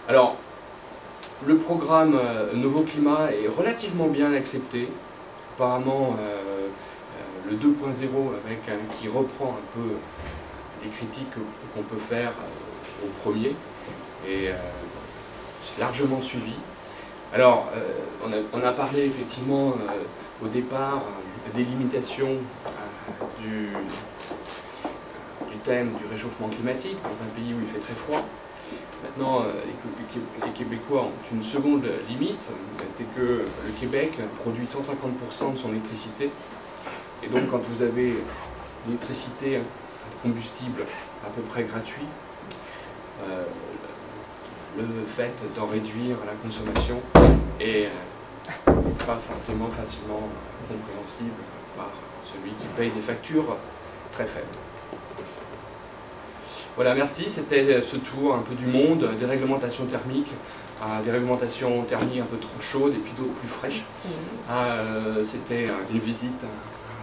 Alors, le programme Nouveau Climat est relativement bien accepté. Apparemment, le 2.0 qui reprend un peu les critiques qu'on peut faire au premier est largement suivi. Alors, on a parlé effectivement au départ des limitations du thème du réchauffement climatique dans un pays où il fait très froid. Maintenant, les Québécois ont une seconde limite, c'est que le Québec produit 150% de son électricité. Et donc, quand vous avez l'électricité, combustible à peu près gratuit, le fait d'en réduire la consommation est pas forcément facilement compréhensible par celui qui paye des factures très faibles. Voilà, merci. C'était ce tour un peu du monde, des réglementations thermiques, des réglementations thermiques un peu trop chaudes et puis d'autres plus fraîches. C'était une visite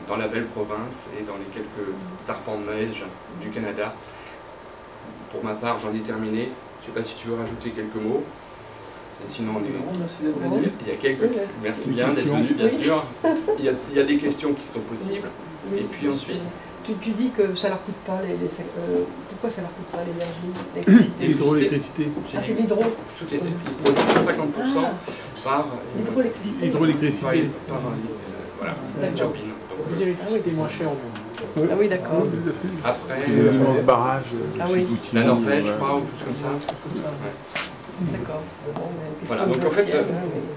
dans la belle province et dans les quelques arpents de neige du Canada. Pour ma part, j'en ai terminé. Je ne sais pas si tu veux rajouter quelques mots. Et sinon, merci d'être venu. Il y a quelques... Merci bien d'être venu, bien sûr. Il y a des questions qui sont possibles. Et puis ensuite... Tu dis que ça ne leur coûte pas pourquoi ça ne leur coûte pas l'énergie, l'hydroélectricité. Ah, c'est l'hydro. Tout est produit 150% par l'hydroélectricité. Voilà, la turbine. Les électricités moins chères au monde. Ah oui, d'accord. Après, l'immense barrage. Ah oui. La Norvège, je crois, ou tout comme ça. Ouais. D'accord. Bon, voilà, donc en fait,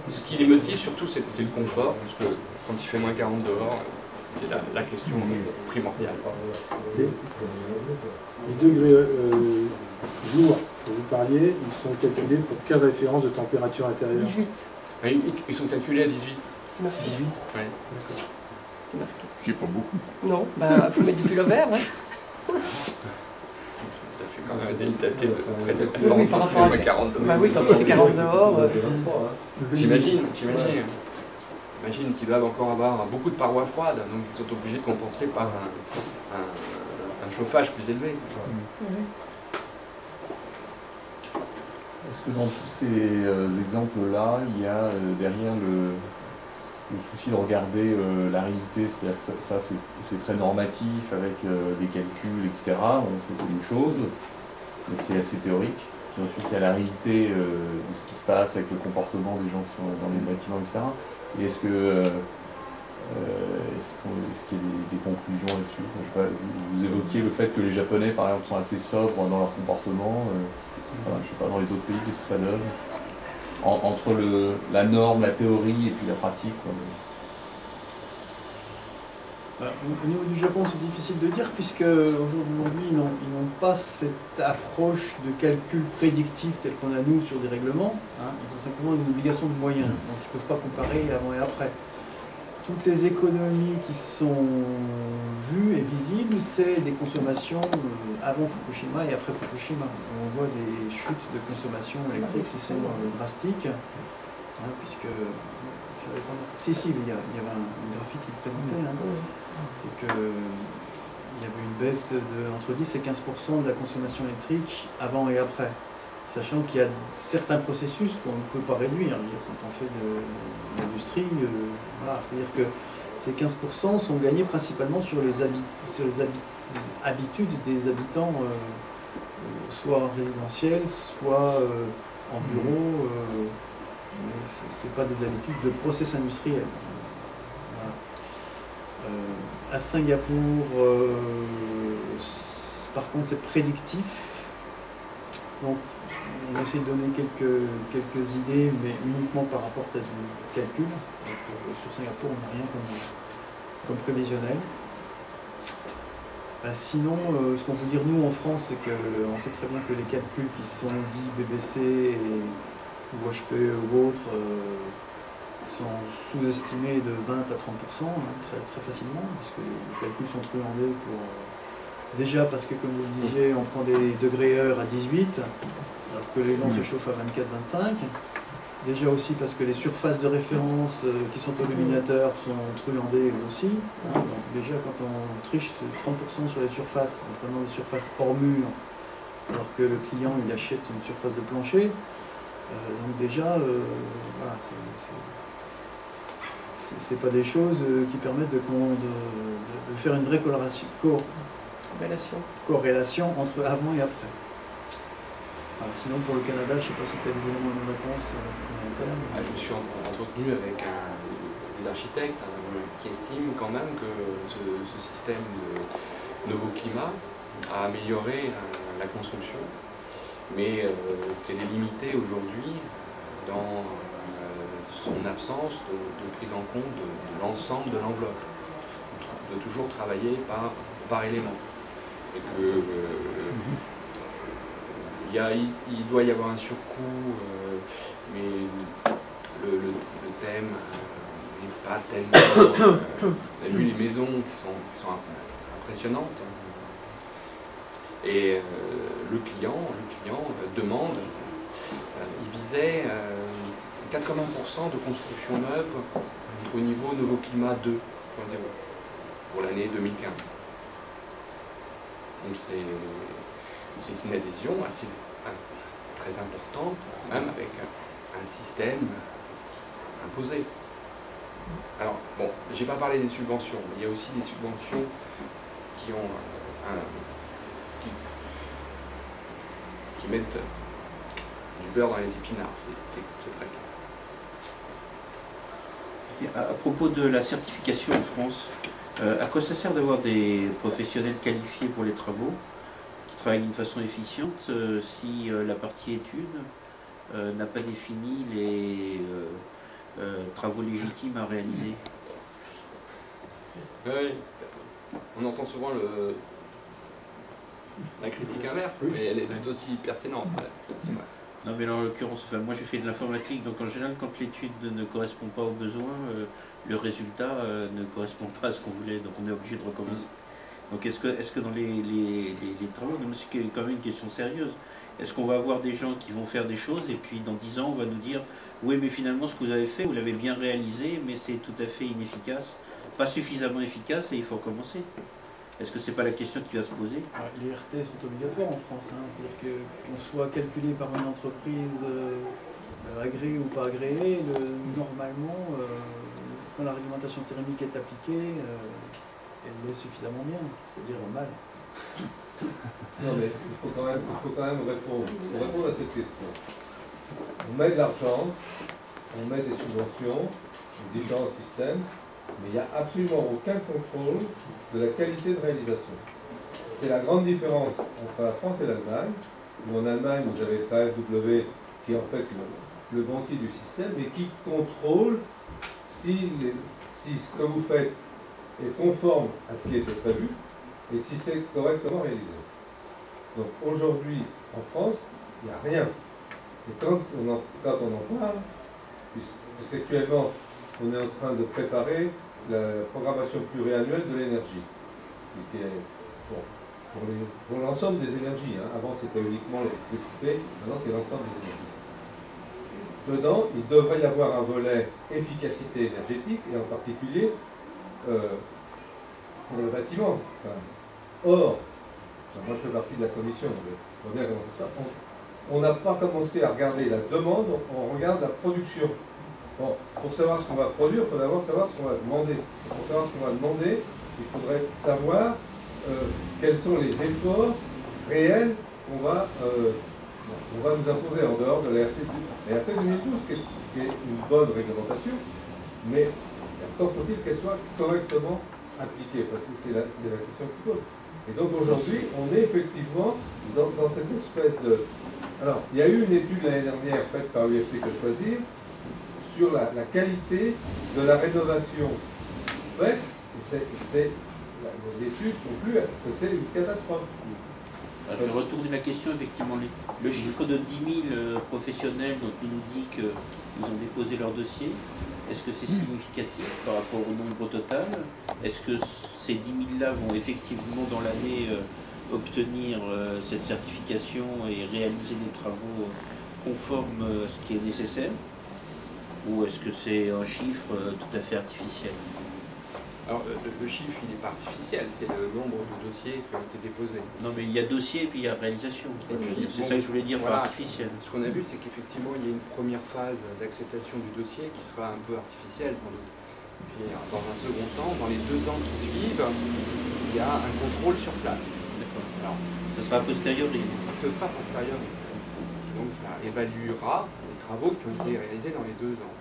ce qui les motive surtout, c'est le confort, parce que quand il fait moins 40 dehors, c'est la question primordiale. Les degrés jour dont vous parliez, ils sont calculés pour quelle référence de température intérieure? 18. Ils sont calculés à 18. C'est marqué. 18. Ouais. D'accord. C'est marqué. Qui est pas beaucoup. Non, bah faut mettre du pullover, hein. Ça fait quand même un délicaté de près de 60 Oui, par quand il rapport fait à... 40 dehors. Bah oui, quand il fait 40 dehors. J'imagine. J'imagine qu'ils doivent encore avoir beaucoup de parois froides, donc ils sont obligés de compenser par un chauffage plus élevé. Est-ce que dans tous ces exemples-là, il y a derrière le souci de regarder la réalité, c'est-à-dire que ça c'est très normatif avec des calculs, etc. Bon, c'est une chose, mais c'est assez théorique. Puis ensuite, il y a la réalité de ce qui se passe avec le comportement des gens qui sont dans les bâtiments, etc. Et est-ce qu'il y a des conclusions là-dessus? Vous évoquiez le fait que les Japonais, par exemple, sont assez sobres dans leur comportement. Je ne sais pas, dans les autres pays, qu'est-ce que ça donne? entre la norme, la théorie et puis la pratique, quoi. Au niveau du Japon, c'est difficile de dire, puisque aujourd'hui, ils n'ont pas cette approche de calcul prédictif tel qu'on a nous sur des règlements. Hein. Ils ont simplement une obligation de moyens, donc ils ne peuvent pas comparer avant et après. Toutes les économies qui sont vues et visibles, c'est des consommations avant Fukushima et après Fukushima. On voit des chutes de consommation électrique qui sont drastiques, hein, puisque... Si, il y avait un graphique qui le présentait. Hein. C'est qu'il y avait une baisse de entre 10 et 15% de la consommation électrique avant et après. Sachant qu'il y a certains processus qu'on ne peut pas réduire. Quand on fait de l'industrie, voilà. C'est-à-dire que ces 15% sont gagnés principalement sur les habitudes des habitants, soit résidentiels, soit en bureau. Mais ce n'est pas des habitudes de process industriel. Voilà. À Singapour, par contre, c'est prédictif. Donc, on a essayé de donner quelques idées, mais uniquement par rapport à du calcul. Donc, sur Singapour, on n'a rien comme prévisionnel. Sinon, ce qu'on peut dire nous en France, c'est qu'on sait très bien que les calculs qui sont dits BBC ou HPE ou autres sont sous-estimés de 20 à 30%, hein, très facilement, puisque les calculs sont truandés pour... déjà parce que, comme vous le disiez, on prend des degrés-heure à 18, alors que les gens se chauffent à 24-25. Déjà aussi parce que les surfaces de référence qui sont au luminateur sont truandées aussi. Hein, donc déjà, quand on triche 30% sur les surfaces, en prenant des surfaces hors mur, alors que le client il achète une surface de plancher, donc déjà, voilà, c'est pas des choses qui permettent de faire une vraie corrélation entre avant et après. Sinon, pour le Canada, je ne sais pas si tu as des éléments de réponse élémentaires. Je me suis entretenu avec des architectes qui estiment quand même que ce système de nouveau climat a amélioré la construction, mais qu'elle est limitée aujourd'hui dans son absence de prise en compte de l'ensemble de l'enveloppe, de toujours travailler par élément. Et que il doit y avoir un surcoût, mais le thème n'est pas tellement... on a vu les maisons qui sont impressionnantes. Et le client demande, il visait 80% de construction neuve au niveau Nouveau Climat 2.0 pour l'année 2015. Donc c'est une adhésion très importante, même avec un système imposé. Alors, bon, j'ai pas parlé des subventions, mais il y a aussi des subventions qui ont qui mettent du beurre dans les épinards, c'est très clair. À propos de la certification en France, à quoi ça sert d'avoir des professionnels qualifiés pour les travaux, qui travaillent d'une façon efficiente, si la partie étude n'a pas défini les travaux légitimes à réaliser? Oui, on entend souvent la critique inverse, mais elle est tout aussi pertinente. Ouais. Non, mais en l'occurrence, enfin, moi j'ai fait de l'informatique, donc en général, quand l'étude ne correspond pas aux besoins, le résultat ne correspond pas à ce qu'on voulait, donc on est obligé de recommencer. Donc est-ce que dans les travaux, c'est quand même une question sérieuse, est-ce qu'on va avoir des gens qui vont faire des choses et puis dans 10 ans on va nous dire oui mais finalement ce que vous avez fait, vous l'avez bien réalisé mais c'est tout à fait inefficace, pas suffisamment efficace et il faut recommencer? Est-ce que c'est pas la question qui va se poser? Les RT sont obligatoires en France, hein. C'est-à-dire qu'on soit calculé par une entreprise agréée ou pas agréée, normalement, quand la réglementation thermique est appliquée, elle l'est suffisamment bien, c'est-à-dire mal. Non mais il faut quand même répondre. Pour répondre à cette question, on met de l'argent, on met des subventions, différents systèmes, mais il n'y a absolument aucun contrôle de la qualité de réalisation. C'est la grande différence entre la France et l'Allemagne, où en Allemagne vous avez le KfW qui est en fait le banquier du système, mais qui contrôle si ce que vous faites est conforme à ce qui était prévu et si c'est correctement réalisé. Donc aujourd'hui, en France, il n'y a rien. Et quand on en parle, puisqu'actuellement, on est en train de préparer la programmation pluriannuelle de l'énergie, qui est pour l'ensemble des énergies. Hein. Avant, c'était uniquement l'électricité, maintenant, c'est l'ensemble des énergies. Dedans, il devrait y avoir un volet efficacité énergétique, et en particulier pour le bâtiment. Enfin, or, moi je fais partie de la commission, je vois bien comment ça se passe. On n'a pas commencé à regarder la demande, on regarde la production. Bon, pour savoir ce qu'on va produire, il faut d'abord savoir ce qu'on va demander. Pour savoir ce qu'on va demander, il faudrait savoir quels sont les efforts réels qu'on va nous imposer en dehors de la RT 2012, qui est une bonne réglementation, mais encore faut-il qu'elle soit correctement appliquée. Enfin, c'est la question qui pose. Et donc aujourd'hui, on est effectivement dans cette espèce de... Alors, il y a eu une étude l'année dernière faite par UFC Que Choisir sur la qualité de la rénovation faite, et l'étude conclut que c'est une catastrophe. Je vais retourner la question, effectivement. Le chiffre de 10 000 professionnels dont tu nous dis qu'ils ont déposé leur dossier, est-ce que c'est significatif par rapport au nombre total? Est-ce que ces 10 000-là vont effectivement dans l'année obtenir cette certification et réaliser des travaux conformes à ce qui est nécessaire? Ou est-ce que c'est un chiffre tout à fait artificiel? Alors, le chiffre, il n'est pas artificiel, c'est le nombre de dossiers qui ont été déposés. Non, mais il y a dossier et puis il y a réalisation. C'est ça que je voulais dire par artificiel. Ce qu'on a vu, c'est qu'effectivement, il y a une première phase d'acceptation du dossier qui sera un peu artificielle, sans doute. Puis, dans un second temps, dans les 2 ans qui suivent, il y a un contrôle sur place. D'accord. Alors, ce sera a posteriori. Ce sera a posteriori. Donc, ça évaluera les travaux qui ont été réalisés dans les 2 ans.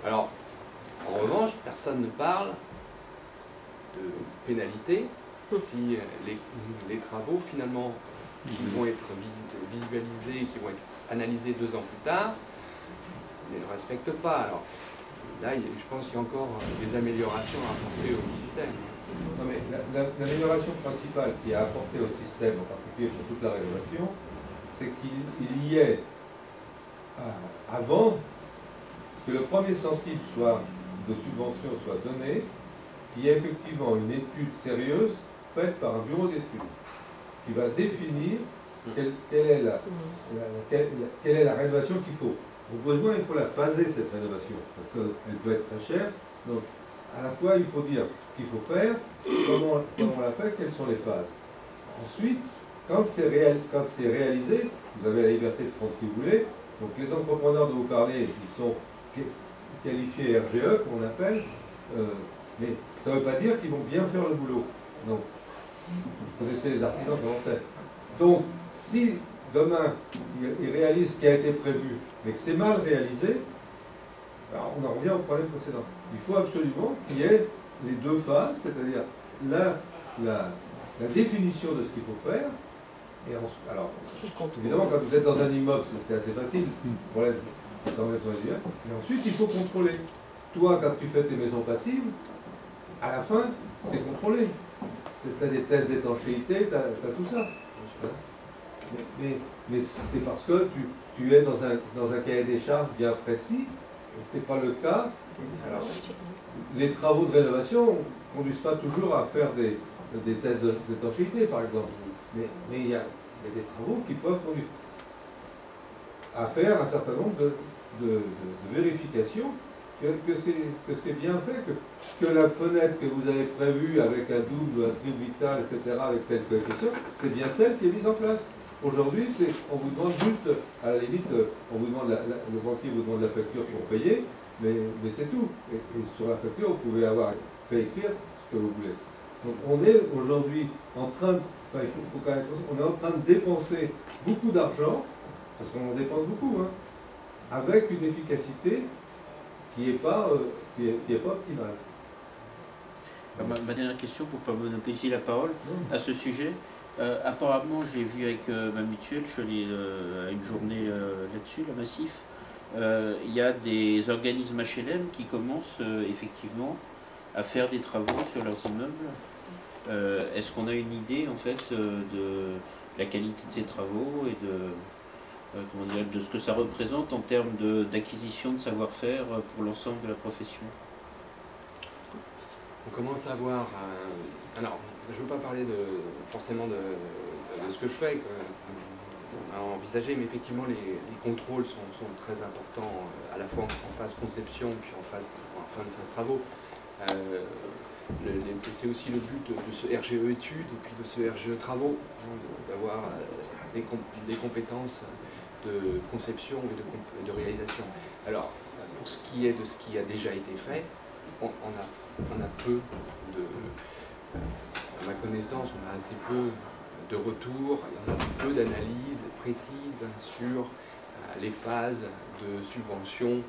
Alors, en revanche, personne ne parle de pénalité si les travaux finalement qui vont être visualisés, qui vont être analysés 2 ans plus tard, ne le respectent pas. Alors là, je pense qu'il y a encore des améliorations à apporter au système. Non mais l'amélioration principale qui est apportée au système, en particulier sur toute la rénovation, c'est qu'il y ait avant que le premier centime de subvention soit donné, qu'il y ait effectivement une étude sérieuse faite par un bureau d'études qui va définir quelle est la rénovation qu'il faut. Au besoin, il faut la phaser, cette rénovation, parce qu'elle peut être très chère. Donc, à la fois, il faut dire ce qu'il faut faire, comment on l'a fait, quelles sont les phases. Ensuite, quand c'est réalisé, vous avez la liberté de prendre qui vous voulez. Donc, les entrepreneurs dont vous parlez, ils sont qualifiés RGE, qu'on appelle, mais ça ne veut pas dire qu'ils vont bien faire le boulot. Donc, vous connaissez les artisans, comment c'est. Donc, si demain, ils réalisent ce qui a été prévu, mais que c'est mal réalisé, alors on en revient au problème précédent. Il faut absolument qu'il y ait les 2 phases, c'est-à-dire la définition de ce qu'il faut faire, et ensuite, alors, évidemment, quand vous êtes dans un immeuble, c'est assez facile, le problème, et ensuite, il faut contrôler. Toi, quand tu fais tes maisons passives, à la fin, c'est contrôlé. Tu as des tests d'étanchéité, tu as tout ça. Mais c'est parce que tu es dans un cahier des charges bien précis, et ce n'est pas le cas. Alors, les travaux de rénovation ne conduisent pas toujours à faire des tests d'étanchéité, par exemple. Mais il y a des travaux qui peuvent conduire à faire un certain nombre de vérifications que c'est bien fait, que la fenêtre que vous avez prévue avec un double, un triple vital, etc., avec telle coefficient, c'est bien celle qui est mise en place. Aujourd'hui, on vous demande juste, à la limite, on vous demande le banquier vous demande la facture pour payer, mais c'est tout. Et sur la facture, vous pouvez avoir fait écrire ce que vous voulez. Donc on est aujourd'hui en train de, enfin, il faut quand même, on est en train de dépenser beaucoup d'argent, parce qu'on en dépense beaucoup, hein, avec une efficacité qui n'est pas optimale. Ma dernière question, pour ne pas monopoliser la parole à ce sujet. Apparemment, j'ai vu avec ma mutuelle, je suis allé à une journée là-dessus, la Massif, il y a des organismes HLM qui commencent effectivement à faire des travaux sur leurs immeubles. Est-ce qu'on a une idée en fait de la qualité de ces travaux et comment dire, de ce que ça représente en termes d'acquisition de savoir-faire pour l'ensemble de la profession? On commence à voir. Alors, je ne veux pas parler forcément de ce que je fais, qu'on a envisagé, mais effectivement, les contrôles sont très importants, à la fois en phase conception, puis en fin de phase travaux. C'est aussi le but de ce RGE études et puis de ce RGE travaux, hein, d'avoir des compétences de conception et de réalisation. Alors, pour ce qui est de ce qui a déjà été fait, on a peu à ma connaissance, on a assez peu de retours, on a peu d'analyses précises sur les phases de subvention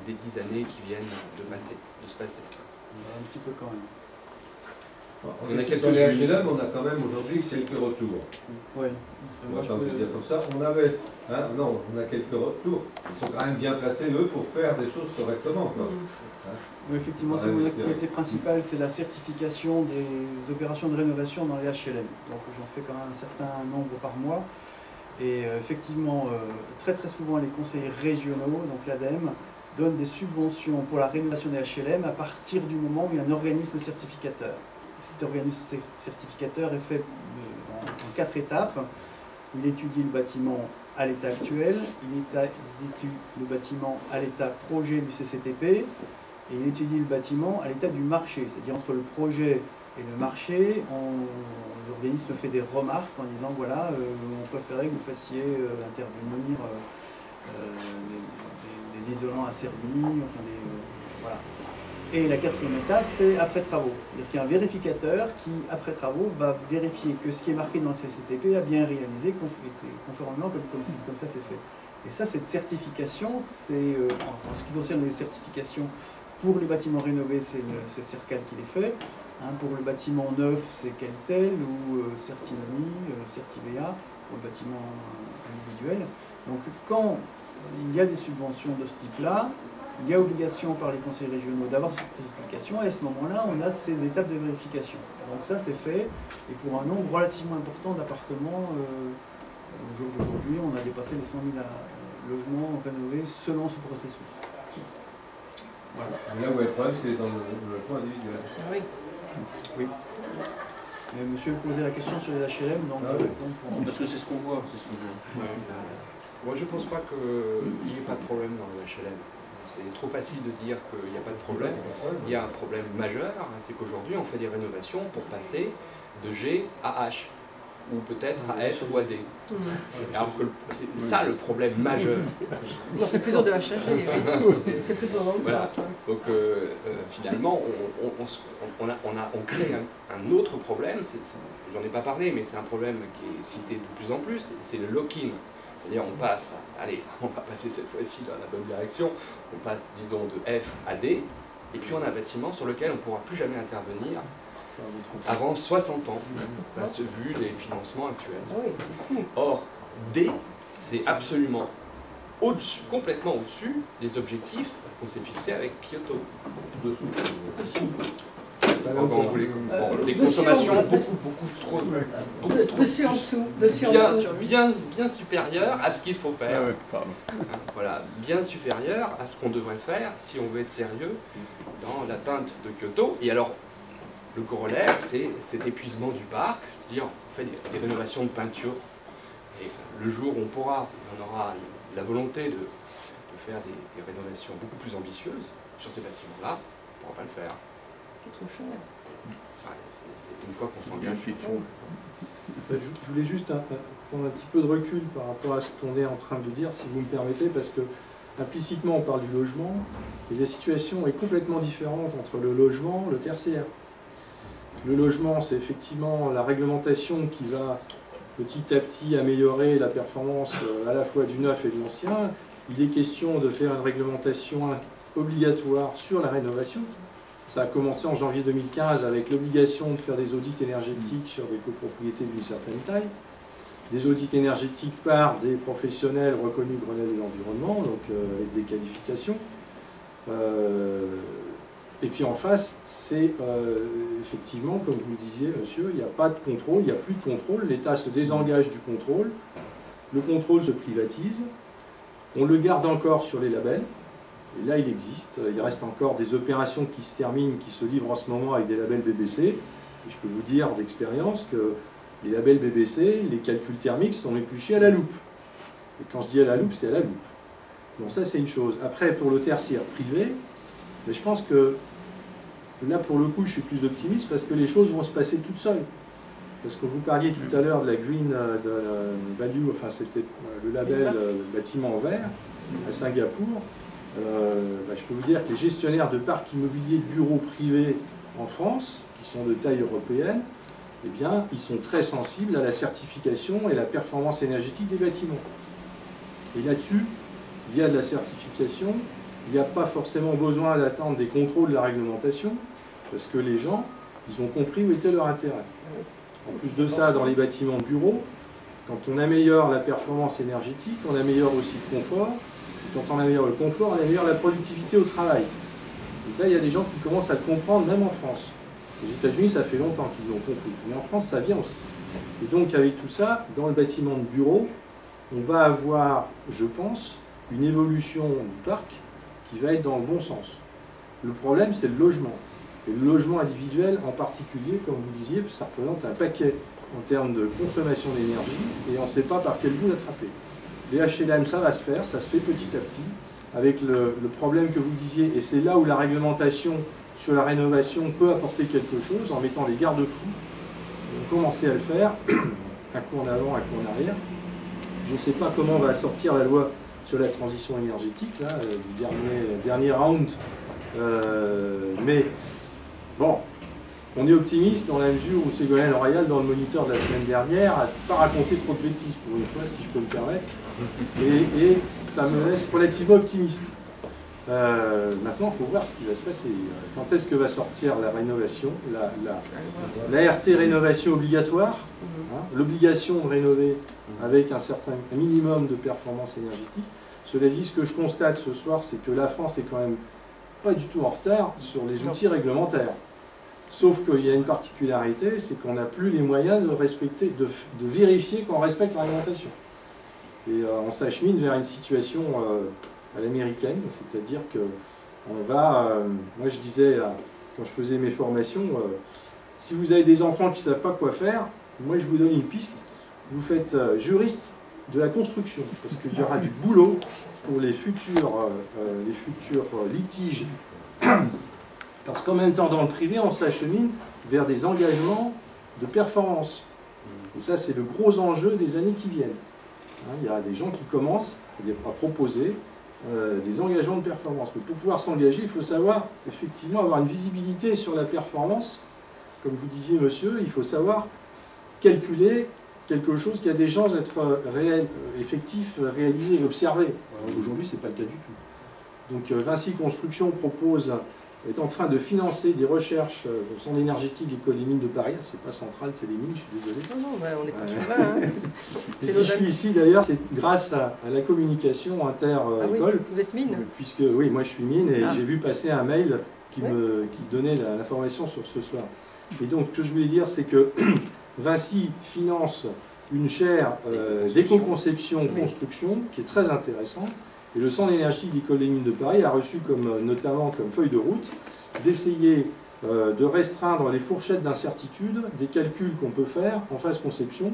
des 10 années qui viennent de se passer. Un petit peu quand même. On a quelques HLM, on a quand même aujourd'hui quelques retours. Oui. Moi, je peux dire comme ça. On a quelques retours. Ils sont quand même bien placés, eux, pour faire des choses correctement. Quoi. Oui, effectivement, c'est mon activité principale, c'est la certification des opérations de rénovation dans les HLM. Donc j'en fais quand même un certain nombre par mois. Et effectivement, très souvent, les conseillers régionaux, donc l'ADEME, donnent des subventions pour la rénovation des HLM à partir du moment où il y a un organisme certificateur. Cet organisme certificateur est fait en 4 étapes. Il étudie le bâtiment à l'état actuel, il étudie le bâtiment à l'état projet du CCTP, et il étudie le bâtiment à l'état du marché. C'est-à-dire entre le projet et le marché, l'organisme fait des remarques en disant voilà, on préférait que vous fassiez intervenir des isolants asservis, enfin voilà. Et la 4e étape, c'est après travaux. C'est-à-dire qu'il y a un vérificateur qui, après travaux, va vérifier que ce qui est marqué dans le CCTP a bien réalisé, conformément comme ça c'est fait. Et ça, cette certification, c'est en ce qui concerne les certifications pour les bâtiments rénovés, c'est Cercal qui les fait. Hein, pour le bâtiment neuf, c'est Qualitel ou Certinomi, Certivea, pour le bâtiment individuel. Donc quand il y a des subventions de ce type-là, il y a obligation par les conseils régionaux d'avoir cette certification, et à ce moment-là, on a ces étapes de vérification. Donc ça, c'est fait, et pour un nombre relativement important d'appartements, au jour d'aujourd'hui, on a dépassé les 100 000 logements rénovés selon ce processus. Voilà. Et là où est le problème, c'est dans le logement individuel. Oui. Oui. Mais monsieur me posait la question sur les HLM, donc je réponds pour... Parce que c'est ce qu'on voit. Moi, je ne pense pas qu'il n'y ait pas de problème dans le HLM. C'est trop facile de dire qu'il n'y a pas de problème. Il y a un problème majeur, c'est qu'aujourd'hui, on fait des rénovations pour passer de G à H, ou peut-être à F ou à D. Alors que c'est ça le problème majeur. Non, c'est plutôt de HG, c'est plutôt dans le sens. Donc finalement, on crée un autre problème, j'en ai pas parlé, mais c'est un problème qui est cité de plus en plus, c'est le lock-in. C'est-à-dire on passe, allez, on va passer cette fois-ci dans la bonne direction, on passe disons de F à D, et puis on a un bâtiment sur lequel on ne pourra plus jamais intervenir avant 60 ans, vu les financements actuels. Or, D, c'est absolument au-dessus, complètement au-dessus des objectifs qu'on s'est fixés avec Kyoto. Dessous. Les consommations beaucoup trop dessus en dessous, bien supérieures à ce qu'il faut faire. Voilà, bien supérieures à ce qu'on devrait faire si on veut être sérieux dans l'atteinte de Kyoto. Et alors, le corollaire, c'est cet épuisement du parc, c'est-à-dire on fait des rénovations de peinture. Et le jour où on aura la volonté de faire des rénovations beaucoup plus ambitieuses sur ces bâtiments-là, on ne pourra pas le faire. C'est trop cher. C'est une fois qu'on s'engage. Je voulais juste prendre un petit peu de recul par rapport à ce qu'on est en train de dire, si vous me permettez, parce que implicitement on parle du logement, et la situation est complètement différente entre le logement et le tertiaire. Le logement, c'est effectivement la réglementation qui va petit à petit améliorer la performance à la fois du neuf et de l'ancien. Il est question de faire une réglementation obligatoire sur la rénovation. Ça a commencé en janvier 2015 avec l'obligation de faire des audits énergétiques sur des copropriétés d'une certaine taille. des audits énergétiques par des professionnels reconnus Grenelle de l'environnement, donc avec des qualifications. Et puis en face, c'est effectivement, comme vous le disiez, monsieur, il n'y a pas de contrôle, il n'y a plus de contrôle, l'État se désengage du contrôle, le contrôle se privatise, on le garde encore sur les labels, et là il existe, il reste encore des opérations qui se terminent, qui se livrent en ce moment avec des labels BBC, et je peux vous dire d'expérience que les labels BBC, les calculs thermiques sont épluchés à la loupe. Et quand je dis à la loupe, c'est à la loupe. Donc ça c'est une chose. Après, pour le tertiaire privé, mais je pense que là, pour le coup, je suis plus optimiste parce que les choses vont se passer toutes seules. Parce que vous parliez tout à l'heure de la Green Value, enfin c'était le label bâtiment vert à Singapour. Je peux vous dire que les gestionnaires de parcs immobiliers de bureaux privés en France, qui sont de taille européenne, eh bien, ils sont très sensibles à la certification et la performance énergétique des bâtiments. Et là-dessus, il y a de la certification. Il n'y a pas forcément besoin d'attendre des contrôles de la réglementation, parce que les gens, ils ont compris où était leur intérêt. En plus de ça, dans les bâtiments de bureaux, quand on améliore la performance énergétique, on améliore aussi le confort. Et quand on améliore le confort, on améliore la productivité au travail. Et ça, il y a des gens qui commencent à le comprendre, même en France. Les États-Unis, ça fait longtemps qu'ils l'ont compris. Mais en France, ça vient aussi. Et donc, avec tout ça, dans le bâtiment de bureau, on va avoir, je pense, une évolution du parc qui va être dans le bon sens. Le problème, c'est le logement. Et le logement individuel en particulier, comme vous disiez, ça représente un paquet en termes de consommation d'énergie, et on ne sait pas par quel bout l'attraper. Les HLM, ça va se faire, ça se fait petit à petit, avec le problème que vous disiez, et c'est là où la réglementation sur la rénovation peut apporter quelque chose, en mettant les garde-fous. On va commencer à le faire, un coup en avant, un coup en arrière. Je ne sais pas comment va sortir la loi sur la transition énergétique, là, du dernier round. Mais bon, on est optimiste dans la mesure où Ségolène Royal, dans le moniteur de la semaine dernière, n'a pas raconté trop de bêtises pour une fois, si je peux me permettre. Et ça me laisse relativement optimiste. Maintenant, il faut voir ce qui va se passer. Quand est-ce que va sortir la rénovation, la RT rénovation obligatoire, hein, l'obligation de rénover avec un minimum de performance énergétique. Cela dit, ce que je constate ce soir, c'est que la France est quand même pas du tout en retard sur les outils réglementaires. Sauf qu'il y a une particularité, c'est qu'on n'a plus les moyens de respecter, de vérifier qu'on respecte la réglementation. Et on s'achemine vers une situation à l'américaine, c'est-à-dire que on va, moi je disais, quand je faisais mes formations, si vous avez des enfants qui ne savent pas quoi faire, moi je vous donne une piste, vous faites juriste de la construction, parce qu'il y aura du boulot pour les futurs litiges, parce qu'en même temps dans le privé, on s'achemine vers des engagements de performance. Et ça c'est le gros enjeu des années qui viennent. Hein, il y a des gens qui commencent à proposer des engagements de performance. Mais pour pouvoir s'engager, il faut savoir effectivement avoir une visibilité sur la performance. Comme vous disiez, monsieur, il faut savoir calculer quelque chose qui a des chances d'être effectif, réalisé et observé. Aujourd'hui, ce n'est pas le cas du tout. Donc Vinci Construction est en train de financer des recherches au Centre énergétique de l'École des mines de Paris. C'est pas central, c'est les mines, je suis désolé. Non, on est consumain. Hein. Et si je suis ici d'ailleurs, c'est grâce à la communication inter-école. Vous êtes mine? Puisque, oui, moi je suis mine et j'ai vu passer un mail qui donnait l'information sur ce soir. Et donc, ce que je voulais dire, c'est que Vinci finance une chaire d'éco-conception-construction qui est très intéressante. Et le Centre énergétique de l'École des mines de Paris a reçu notamment comme feuille de route d'essayer de restreindre les fourchettes d'incertitude des calculs qu'on peut faire en phase conception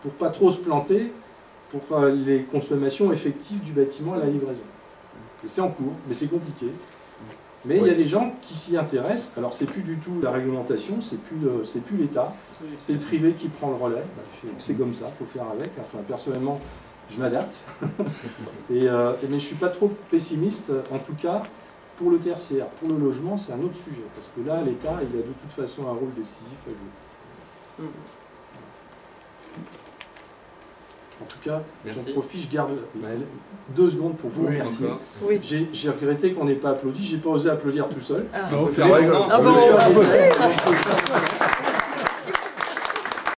pour pas trop se planter pour les consommations effectives du bâtiment à la livraison. Et c'est en cours, mais c'est compliqué. Mais il y a des gens qui s'y intéressent. Alors c'est plus du tout la réglementation, c'est plus l'État, c'est le privé qui prend le relais. C'est comme ça, il faut faire avec. Enfin personnellement, je m'adapte. Mais je ne suis pas trop pessimiste, en tout cas, pour le tertiaire. Pour le logement, c'est un autre sujet. Parce que là, l'État, il a de toute façon un rôle décisif à jouer. En tout cas, j'en profite, je garde 2 secondes pour vous remercier. Oui. J'ai regretté qu'on n'ait pas applaudi, j'ai pas osé applaudir tout seul. Non, c'est vrai.